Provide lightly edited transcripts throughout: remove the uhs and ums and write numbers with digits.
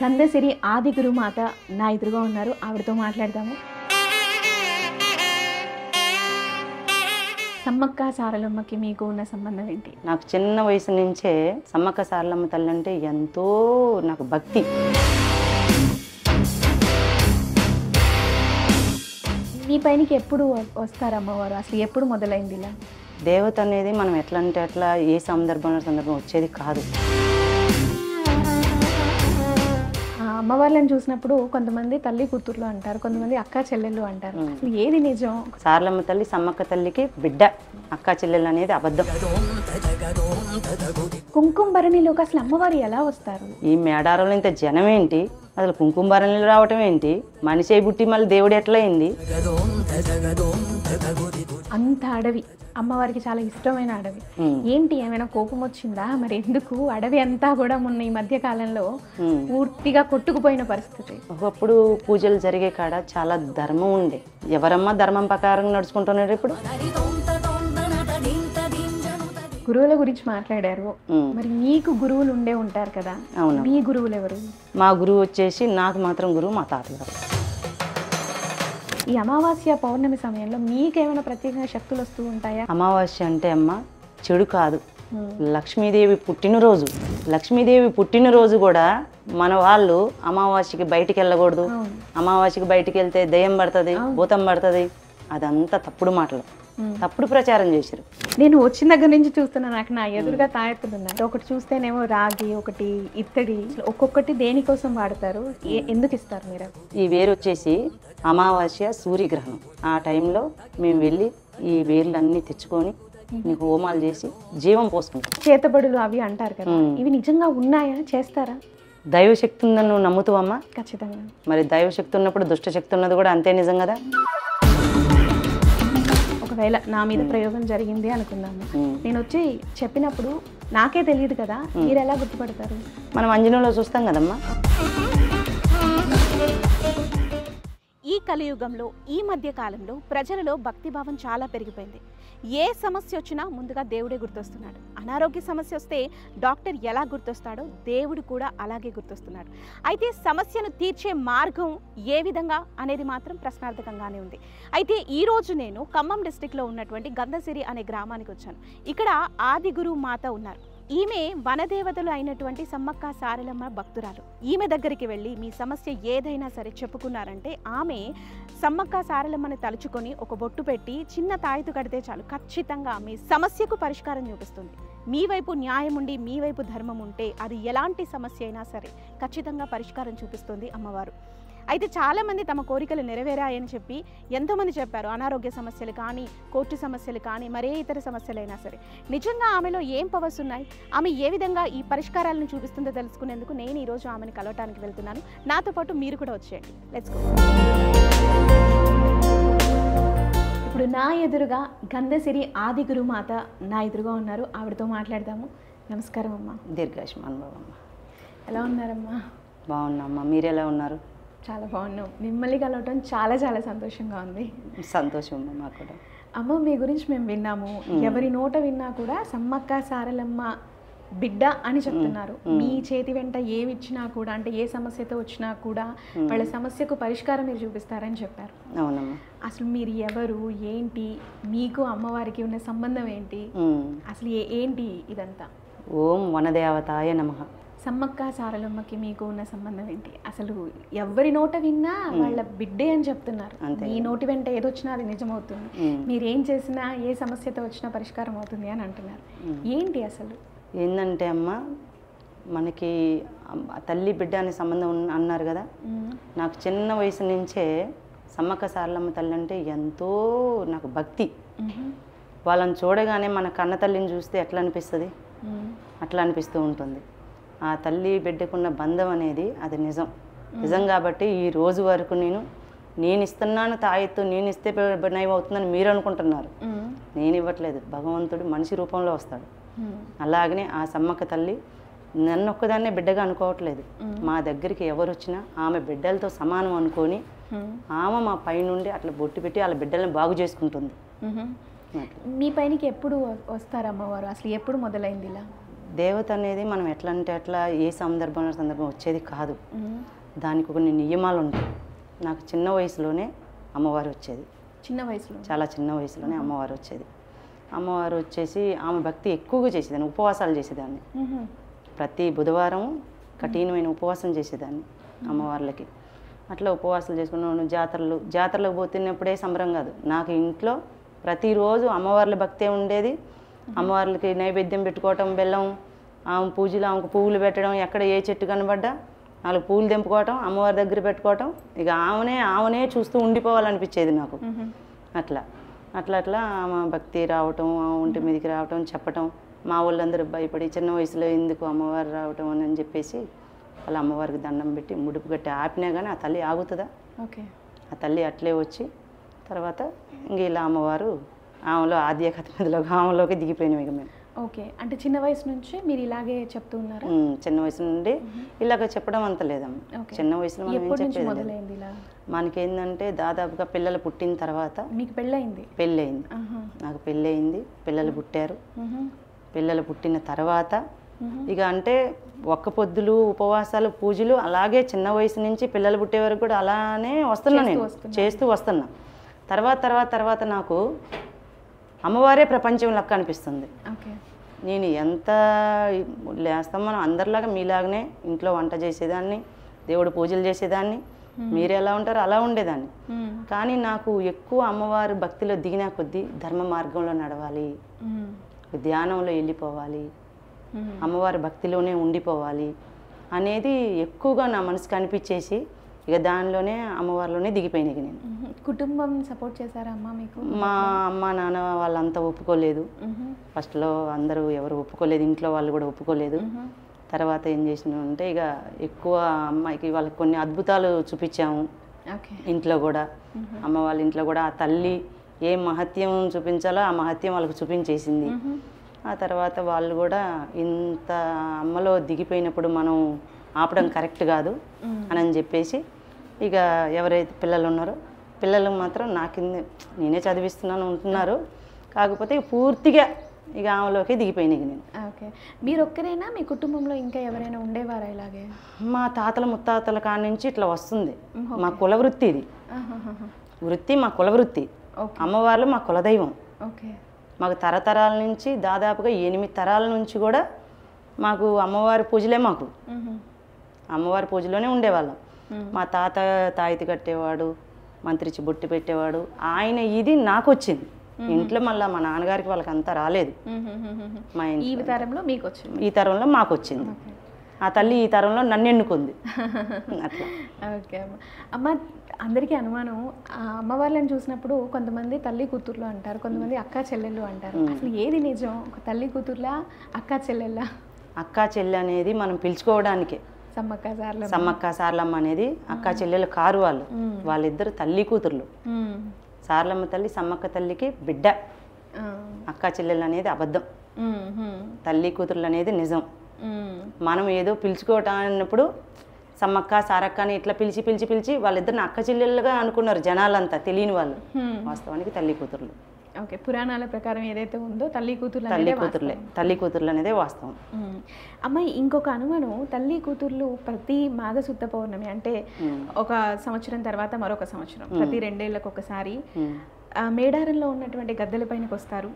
గంధసిరి ఆది గురుమాత నా ఎదురుగా ఉన్నారు. ఆవిడతో మాట్లాడదాము. సమ్మక్క సారలమ్మకి మీకు ఉన్న సంబంధం ఏంటి? నాకు చిన్న వయసు నుంచే సమ్మక్క సారలమ్మ తల్లి అంటే ఎంతో నాకు భక్తి. మీ పైనకి ఎప్పుడు వస్తారు అమ్మవారు? అసలు ఎప్పుడు మొదలైంది ఇలా? దేవత అనేది మనం ఎట్లా అంటే అట్లా ఏ సందర్భం వచ్చేది కాదు. అమ్మవార్లను చూసినప్పుడు కొంతమంది తల్లి కూతుర్లు అంటారు, కొంతమంది అక్క చెల్లెళ్ళు అంటారు. అసలు ఏది నిజం? సారలమ్మ తల్లి సమ్మక్క తల్లికి బిడ్డ, అక్క చెల్లెలు అనేది అబద్ధం. కుంకుమ భరణిలోకి అసలు అమ్మవారు ఎలా వస్తారు? ఈ మేడారంలో ఇంత జనం ఏంటి, అసలు కుంకుమ భరణిలు రావటం ఏంటి, మనిషి బుట్టి మళ్ళీ దేవుడు ఎట్లా అయింది? అంత అడవి అమ్మవారికి చాలా ఇష్టమైన అడవి. ఏంటి ఏమైనా కోపం వచ్చిందా? మరి ఎందుకు అడవి అంతా కూడా మొన్న ఈ మధ్య కాలంలో పూర్తిగా కొట్టుకుపోయిన పరిస్థితి? ఒకప్పుడు పూజలు జరిగే కాడ చాలా ధర్మం ఉండే. ఎవరమ్మా ధర్మం ప్రకారం నడుచుకుంటున్నారు ఇప్పుడు? గురువుల గురించి మాట్లాడారు. మరి మీకు గురువులు ఉండే ఉంటారు కదా, అవును. మీ గురువులు ఎవరు? మా గురువు వచ్చేసి నాకు మాత్రం గురువు మా తాతగారు. ఈ అమావాస్య పౌర్ణమి సమయంలో మీకేమైనా ప్రత్యేకంగా శక్తులు వస్తూ ఉంటాయా? అమావాస్య అంటే అమ్మ చెడు కాదు, లక్ష్మీదేవి పుట్టినరోజు. లక్ష్మీదేవి పుట్టినరోజు కూడా మన వాళ్ళు అమావాస్యకి బయటికి వెళ్ళకూడదు, అమావాస్యకి బయటికి వెళ్తే దయ్యం పడుతుంది, భూతం పడుతుంది, అదంతా తప్పుడు మాటలు, తప్పుడు ప్రచారం చేశారు. నేను వచ్చిన దగ్గర నుంచి చూస్తున్నా, నాకు నా ఎదురుగా తాయెత్తులు ఉన్నాయి. ఒకటి చూస్తేనేమో రాగి, ఒకటి ఇత్తడి, ఒక్కొక్కటి దేనికోసం వాడతారు? ఎందుకు ఇస్తారు మీరు? ఈ వేరు వచ్చేసి అమావాస్య సూర్యగ్రహణం ఆ టైంలో మేము వెళ్ళి ఈ వేర్లన్నీ తెచ్చుకొని నీకు హోమాలు చేసి జీవం పోసుకుంటాం. చేతబడులు అవి అంటారు కదా, ఇవి నిజంగా ఉన్నాయా? చేస్తారా? దైవశక్తి ఉందని నువ్వు నమ్ముతావమ్మా? ఖచ్చితంగా. మరి దైవశక్తి ఉన్నప్పుడు దుష్టశక్తి ఉన్నది కూడా అంతే నిజం కదా. ఒకవేళ నా మీద ప్రయోగం జరిగింది అనుకుందాము, నేను వచ్చి చెప్పినప్పుడు నాకే తెలియదు కదా, మీరు ఎలా గుర్తుపడతారు? మనం అంజనంలో చూస్తాం కదమ్మా. ఈ కలియుగంలో ఈ మధ్య కాలంలో ప్రజలలో భక్తిభావం చాలా పెరిగిపోయింది. ఏ సమస్య వచ్చినా ముందుగా దేవుడే గుర్తొస్తున్నాడు. అనారోగ్య సమస్య వస్తే డాక్టర్ ఎలా గుర్తొస్తాడో దేవుడు కూడా అలాగే గుర్తొస్తున్నాడు. అయితే సమస్యను తీర్చే మార్గం ఏ విధంగా అనేది మాత్రం ప్రశ్నార్థకంగానే ఉంది. అయితే ఈరోజు నేను ఖమ్మం డిస్టిక్లో ఉన్నటువంటి గంధసిరి అనే గ్రామానికి వచ్చాను. ఇక్కడ ఆది గురువు మాత ఉన్నారు. ఈమె వనదేవతలు అయినటువంటి సమ్మక్క సారలమ్మ భక్తురాలు. ఈమె దగ్గరికి వెళ్ళి మీ సమస్య ఏదైనా సరే చెప్పుకున్నారంటే ఆమె సమ్మక్క సారలమ్మని తలుచుకొని ఒక బొట్టు పెట్టి చిన్న తాయితు కడితే చాలు, ఖచ్చితంగా మీ సమస్యకు పరిష్కారం చూపిస్తుంది. మీ వైపు న్యాయం ఉండి మీ వైపు ధర్మం ఉంటే అది ఎలాంటి సమస్య అయినా సరే ఖచ్చితంగా పరిష్కారం చూపిస్తుంది అమ్మవారు. అయితే చాలామంది తమ కోరికలు నెరవేరాయని చెప్పి ఎంతోమంది చెప్పారు. అనారోగ్య సమస్యలు కానీ, కోర్టు సమస్యలు కానీ, మరే ఇతర సమస్యలైనా సరే. నిజంగా ఆమెలో ఏం పవర్స్ ఉన్నాయి, ఆమె ఏ విధంగా ఈ పరిష్కారాలను చూపిస్తుందో తెలుసుకునేందుకు నేను ఈరోజు ఆమెను కలవటానికి వెళ్తున్నాను. నాతో పాటు మీరు కూడా వచ్చేయండి. Let's go. ఇప్పుడు నా ఎదురుగా గంధసిరి ఆది గురుమాత నా ఎదురుగా ఉన్నారు. ఆవిడతో మాట్లాడదాము. నమస్కారం అమ్మా. దీర్ఘాయుష్మాన్ భవ అమ్మ. ఎలా ఉన్నారమ్మా? బాగున్నామ్మా, మీరు ఎలా ఉన్నారు? చాలా బాగున్నాం. మిమ్మల్ని కలవటం చాలా చాలా సంతోషంగా ఉంది. సంతోషం అమ్మ మాకు కూడా. అమ్మ, మీ గురించి మేము విన్నాము. ఎవరి నోట విన్నా కూడా సమ్మక్క సారలమ్మ బిడ్డ అని చెప్తున్నారు. మీ చేతి వెంట ఏమి ఇచ్చినా కూడా, అంటే ఏ సమస్యతో వచ్చినా కూడా వాళ్ళ సమస్యకు పరిష్కారం మీరు చూపిస్తారని చెప్పారు. అవునమ్మా. అసలు మీరు ఎవరు, ఏంటి, మీకు అమ్మవారికి ఉన్న సంబంధం ఏంటి, అసలు ఏంటి ఇదంతా? ఓం వనదేవతాయ నమః. సమ్మక్క సారలమ్మకి మీకు ఉన్న సంబంధం ఏంటి? అసలు ఎవరి నోట విన్నా వాళ్ళ బిడ్డే అని చెప్తున్నారు. మీ నోటి వెంట ఏదొచ్చినా అది నిజమవుతుంది, మీరేం చేసినా ఏ సమస్యతో వచ్చినా పరిష్కారం అవుతుంది అని అంటున్నారు. ఏంటి అసలు? ఏంటంటే అమ్మ, మనకి తల్లి బిడ్డ అనే సంబంధం అన్నారు కదా. నాకు చిన్న వయసు నుంచే సమ్మక్క సారలమ్మ తల్లి అంటే ఎంతో నాకు భక్తి. వాళ్ళని చూడగానే మన కన్న తల్లిని చూస్తే ఎట్లా అనిపిస్తుంది, అట్లా అనిపిస్తూ ఉంటుంది. ఆ తల్లి బిడ్డకున్న బంధం అనేది అది నిజం. నిజం కాబట్టి ఈ రోజు వరకు నేను ఇస్తున్నాను తాయెత్తు, నేను ఇస్తే నయం అవుతుందని మీరు అనుకుంటున్నారు. నేను ఇవ్వట్లేదు, భగవంతుడు మనిషి రూపంలో వస్తాడు. అలాగనే ఆ సమ్మక్క తల్లి నన్ను ఒక్కదాన్నే బిడ్డగా అనుకోవట్లేదు. మా దగ్గరికి ఎవరు వచ్చినా ఆమె బిడ్డలతో సమానం అనుకొని ఆమె మా పైనుండి అట్లా బొట్టు పెట్టి వాళ్ళ బిడ్డలను బాగు చేసుకుంటుంది. మీ పైనకి ఎప్పుడు వస్తారు అమ్మవారు? అసలు ఎప్పుడు మొదలైంది ఇలా? దేవత అనేది మనం ఎట్లా అంటే అట్లా ఏ సందర్భం వచ్చేది కాదు. దానికి కొన్ని నియమాలు ఉంటాయి. నాకు చిన్న వయసులోనే అమ్మవారు వచ్చేది. చిన్న వయసులో? చాలా చిన్న వయసులోనే అమ్మవారు వచ్చేది. అమ్మవారు వచ్చేసి ఆమె భక్తి ఎక్కువగా చేసేదాన్ని, ఉపవాసాలు చేసేదాన్ని. ప్రతి బుధవారం కఠినమైన ఉపవాసం చేసేదాన్ని అమ్మవార్లకి. అట్లా ఉపవాసాలు చేసుకున్నాను. జాతరలకు పోతున్నప్పుడే సంబరం కాదు, నాకు ఇంట్లో ప్రతిరోజు అమ్మవార్ల భక్తే ఉండేది. అమ్మవార్లకి నైవేద్యం పెట్టుకోవటం, బెల్లం, ఆమె పూజలు, ఆమెకు పువ్వులు పెట్టడం, ఎక్కడ ఏ చెట్టు కనబడ్డా 4 పువ్వులు తెంపుకోవటం, అమ్మవారి దగ్గర పెట్టుకోవటం, ఇక ఆమెనే చూస్తూ ఉండిపోవాలనిపించేది నాకు. అట్లా ఆమె భక్తి రావటం, ఒంటి మీదకి రావటం, చెప్పటం, మా వాళ్ళందరూ భయపడి చిన్న వయసులో ఎందుకు అమ్మవారు రావటం అని చెప్పేసి వాళ్ళ అమ్మవారికి దండం పెట్టి ముడుపు కట్టి ఆపినా కానీ ఆ తల్లి ఆగుతుందా? ఓకే. ఆ తల్లి అట్లే వచ్చి తర్వాత ఇంక ఇలా అమ్మవారు ఆమెలో ఆధ్యాత్మిక మీదలో ఆమెలోకి దిగిపోయినాం ఇక మేము. ఓకే. అంటే చిన్న వయసు నుంచి మీరు ఇలాగే చెప్తూ ఉన్నారు? చిన్న వయసు నుండి ఇలాగ చెప్పడం అంత లేదమ్మా. చిన్న వయసులో మనం ఏం చెప్పేది, మనకేందంటే దాదాపుగా పిల్లలు పుట్టిన తర్వాత. మీకు పెళ్ళయింది? పెళ్ళయింది, నాకు పెళ్ళయింది, పిల్లలు పుట్టారు. పిల్లలు పుట్టిన తర్వాత ఇక అంటే ఒక్క పొద్దులు, ఉపవాసాలు, పూజలు అలాగే చిన్న వయసు నుంచి పిల్లలు పుట్టే వరకు కూడా అలానే వస్తున్నా, నేను చేస్తూ వస్తున్నా. తర్వాత నాకు అమ్మవారే ప్రపంచం లెక్క అనిపిస్తుంది. నేను ఎంత లేస్తాం, మనం అందరిలాగా మీలాగనే ఇంట్లో వంట చేసేదాన్ని, దేవుడు పూజలు చేసేదాన్ని, మీరు ఎలా ఉంటారో అలా ఉండేదాన్ని. కానీ నాకు ఎక్కువ అమ్మవారు భక్తిలో దిగిన కొద్దీ ధర్మ మార్గంలో నడవాలి, ధ్యానంలో వెళ్ళిపోవాలి, అమ్మవారి భక్తిలోనే ఉండిపోవాలి అనేది ఎక్కువగా నా మనసుకు అనిపించేసి ఇక దానిలోనే అమ్మవారిలోనే దిగిపోయినాయి నేను. కుటుంబం సపోర్ట్ చేశారా అమ్మ మీకు? మా అమ్మ నాన్న వాళ్ళంతా ఒప్పుకోలేదు. ఫస్ట్లో అందరూ ఎవరు ఒప్పుకోలేదు, ఇంట్లో వాళ్ళు కూడా ఒప్పుకోలేదు. తర్వాత ఏం చేసినామంటే ఇక ఎక్కువ అమ్మాయికి వాళ్ళకి కొన్ని అద్భుతాలు చూపించాము ఇంట్లో కూడా. అమ్మ వాళ్ళ ఇంట్లో కూడా ఆ తల్లి ఏ మహత్యం చూపించాలో ఆ మహత్యం వాళ్ళకి చూపించేసింది. ఆ తర్వాత వాళ్ళు కూడా ఇంత అమ్మలో దిగిపోయినప్పుడు మనం ఆపడం కరెక్ట్ కాదు అని చెప్పేసి ఇక ఎవరైతే పిల్లలు ఉన్నారో పిల్లలు మాత్రం నా కింద నేనే చదివిస్తున్నాను ఉంటున్నారు. కాకపోతే పూర్తిగా ఇక ఆమెలోకి దిగిపోయినాయి నేను. ఓకే. మీరు ఒక్కరేనా, మీ కుటుంబంలో ఇంకా ఎవరైనా ఉండేవారా ఇలాగే? మా తాతల ముత్తాతల కాడ నుంచి ఇట్లా వస్తుంది. మా కుల వృత్తి ఇది, వృత్తి మా కుల వృత్తి. అమ్మవార్లు మా కులదైవం. ఓకే. మాకు తరతరాల నుంచి దాదాపుగా 8 తరాల నుంచి కూడా మాకు అమ్మవారి పూజలే. మాకు అమ్మవారి పూజలోనే ఉండేవాళ్ళం. మా తాత తాయితి కట్టేవాడు, మంత్రిచి బొట్టి పెట్టేవాడు. ఆయన ఇది నాకు వచ్చింది ఇంట్లో. మళ్ళీ మా నాన్నగారికి వాళ్ళకి అంతా రాలేదు. మా ఈ తరంలో మీకు వచ్చింది, ఈ తరంలో మాకు వచ్చింది. ఆ తల్లి ఈ తరంలో నన్ను ఎన్నుకుంది అట్లా. ఓకే అమ్మ. అందరికీ అనుమానం, అమ్మవార్లను చూసినప్పుడు కొంతమంది తల్లి కూతుర్లు అంటారు, కొంతమంది అక్కా చెల్లెళ్ళు అంటారు. అసలు ఏది నిజం? ఒక తల్లి కూతుర్లా, అక్కా చెల్లెళ్ళ? అక్కా చెల్లె అనేది మనం పిలుచుకోవడానికే. సమ్మక్క సార్లమ్మ అనేది అక్కా చెల్లెలు కారు. వాళ్ళిద్దరు తల్లి కూతుర్లు. సార్లమ్మ తల్లి సమ్మక్క తల్లికి బిడ్డ. అక్కా చెల్లెలు అనేది అబద్ధం, తల్లి కూతుర్లు అనేది నిజం. మనం ఏదో పిలుచుకోవటప్పుడు సమ్మక్క సారక్క అని ఇట్లా పిలిచి వాళ్ళిద్దరిని అక్క చెల్లెళ్ళుగా అనుకున్నారు జనాలంతా, తెలియని వాళ్ళు. వాస్తవానికి తల్లి కూతుర్లు. ఓకే. పురాణాల ప్రకారం ఏదైతే ఉందో తల్లి కూతుర్లు అనేదే వాస్తవం. అమ్మ, ఇంకొక అనుమానం, తల్లి కూతుర్లు ప్రతి మాఘశుద్ధ పౌర్ణమి అంటే ఒక సంవత్సరం తర్వాత మరొక సంవత్సరం, ప్రతి 2 ఏళ్లకు ఒకసారి మేడారంలో ఉన్నటువంటి గద్దెల పైనకి వస్తారు.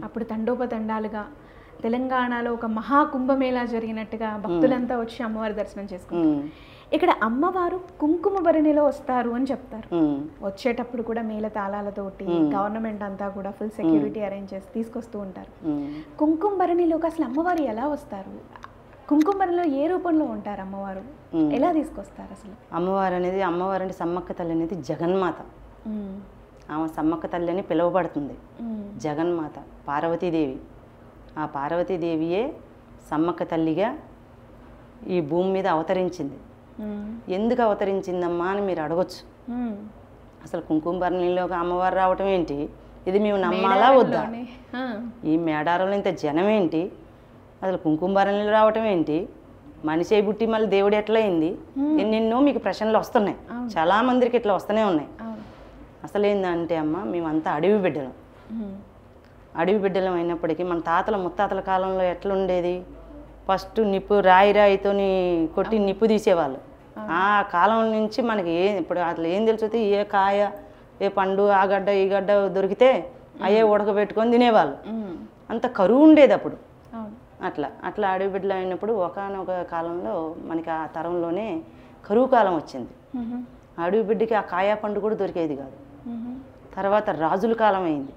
అప్పుడు తండోపతండాలుగా తెలంగాణలో ఒక మహాకుంభమేళా జరిగినట్టుగా భక్తులంతా వచ్చి అమ్మవారి దర్శనం చేసుకుంటారు. ఇక్కడ అమ్మవారు కుంకుమ భరణిలో వస్తారు అని చెప్తారు. వచ్చేటప్పుడు కూడా మేళ తాళాలతోటి గవర్నమెంట్ అంతా కూడా ఫుల్ సెక్యూరిటీ అరేంజ్ చేసి తీసుకొస్తూ ఉంటారు. కుంకుమ భరణిలోకి అసలు అమ్మవారు ఎలా వస్తారు? కుంకుమ భరణిలో ఏ రూపంలో ఉంటారు అమ్మవారు? ఎలా తీసుకొస్తారు అసలు? అమ్మవారు అంటే సమ్మక్క తల్లి అనేది జగన్మాత. ఆమె సమ్మక్క తల్లి అని పిలువబడుతుంది. జగన్మాత పార్వతీదేవి. ఆ పార్వతీదేవియే సమ్మక్క తల్లిగా ఈ భూమి మీద అవతరించింది. ఎందుకు అవతరించిందమ్మా అని మీరు అడగొచ్చు. అసలు కుంకుమ భరణిలోకి అమ్మవారు రావటం ఏంటి? ఇది మేము నమ్మాలా వద్దా? ఈ మేడారంలో ఇంత జనం ఏంటి? అసలు కుంకుమ భరణిలో రావటం ఏంటి? మనిషి పుట్టి మళ్ళీ దేవుడు ఎట్లా అయింది? ఎన్నెన్నో మీకు ప్రశ్నలు వస్తున్నాయి, చాలా మందికి ఇట్లా వస్తూనే ఉన్నాయి. అసలు ఏంటంటే అమ్మ, మేమంతా అడవి బిడ్డలం. అడవి బిడ్డలం అయినప్పటికీ మన తాతల ముత్తాతల కాలంలో ఎట్లుండేది? ఫస్ట్ నిప్పు రాయితోని కొట్టి నిప్పు తీసేవాళ్ళు. ఆ కాలం నుంచి మనకి ఇప్పుడు అసలు ఏం తెలుస్తుంది, ఏ కాయ ఏ పండు ఆ గడ్డ ఈ గడ్డ దొరికితే అయ్యే ఉడకబెట్టుకొని తినేవాళ్ళు. అంత కరువు ఉండేది అప్పుడు. అట్లా అడవి బిడ్డలు అయినప్పుడు ఒకానొక కాలంలో మనకి ఆ తరంలోనే కరువు కాలం వచ్చింది. అడవి బిడ్డకి ఆ కాయ పండు కూడా దొరికేది కాదు. తర్వాత రాజుల కాలం అయింది.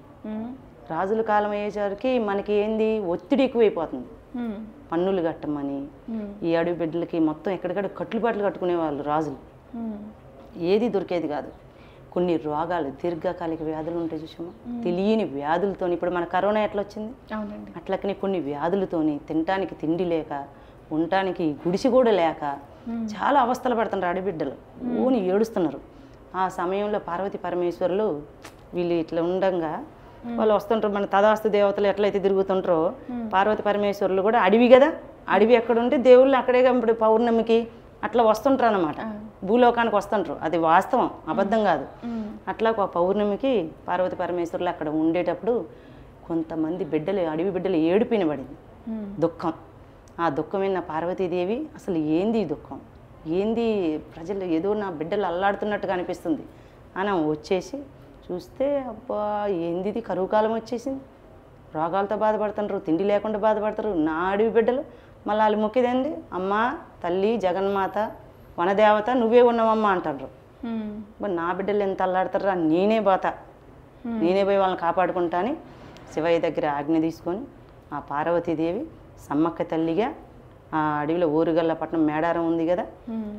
రాజుల కాలం అయ్యేసరికి మనకి ఏంది, ఒత్తిడి ఎక్కువైపోతుంది. పన్నులు కట్టమని ఈ అడవి బిడ్డలకి మొత్తం ఎక్కడికక్కడ కట్టుబాట్లు కట్టుకునేవాళ్ళు రాజులు. ఏది దొరికేది కాదు. కొన్ని రోగాలు, దీర్ఘకాలిక వ్యాధులు ఉంటాయి చూసామా, తెలియని వ్యాధులతోని, ఇప్పుడు మన కరోనా ఎట్లా వచ్చింది అట్లకనే కొన్ని వ్యాధులతోని తినటానికి తిండి లేక, ఉండటానికి గుడిసి కూడా లేక చాలా అవస్థలు పడుతున్నారు అడవిబిడ్డలు. ఊని ఏడుస్తున్నారు. ఆ సమయంలో పార్వతీ పరమేశ్వరులు వీళ్ళు ఇట్లా ఉండంగా వాళ్ళు వస్తుంటారు. మన తదాస్తు దేవతలు ఎట్లయితే తిరుగుతుంటారో పార్వతీ పరమేశ్వరులు కూడా అడవి కదా, అడవి ఎక్కడుంటే దేవుళ్ళు అక్కడే. ఇప్పుడు పౌర్ణమికి అట్లా వస్తుంటారు అన్నమాట, భూలోకానికి వస్తుంటారు. అది వాస్తవం, అబద్ధం కాదు. అట్లా ఒక పౌర్ణమికి పార్వతీ పరమేశ్వరులు అక్కడ ఉండేటప్పుడు కొంతమంది బిడ్డలు, అడవి బిడ్డలు ఏడుపిన పడింది, దుఃఖం. ఆ దుఃఖమైన పార్వతీదేవి అసలు ఏంది ఈ దుఃఖం, ఏంది ప్రజలు ఏదో నా బిడ్డలు అల్లాడుతున్నట్టుగా అనిపిస్తుంది అని వచ్చేసి చూస్తే, అబ్బా ఏంది ఇది, కరువు కాలం వచ్చేసింది, రోగాలతో బాధపడుతుంటారు, తిండి లేకుండా బాధపడతారు నా అడవి బిడ్డలు. మళ్ళీ వాళ్ళు మొక్కిదేంది, అమ్మ తల్లి జగన్మాత వనదేవత నువ్వే ఉన్నావమ్మ అంటారు. మరి నా బిడ్డలు ఎంత అల్లాడతారా, నేనే పోయి వాళ్ళని కాపాడుకుంటా అని శివయ్య దగ్గర ఆజ్ఞ తీసుకొని ఆ పార్వతీదేవి సమ్మక్క తల్లిగా ఆ అడవిలో ఊరుగల్లపట్నం మేడారం ఉంది కదా,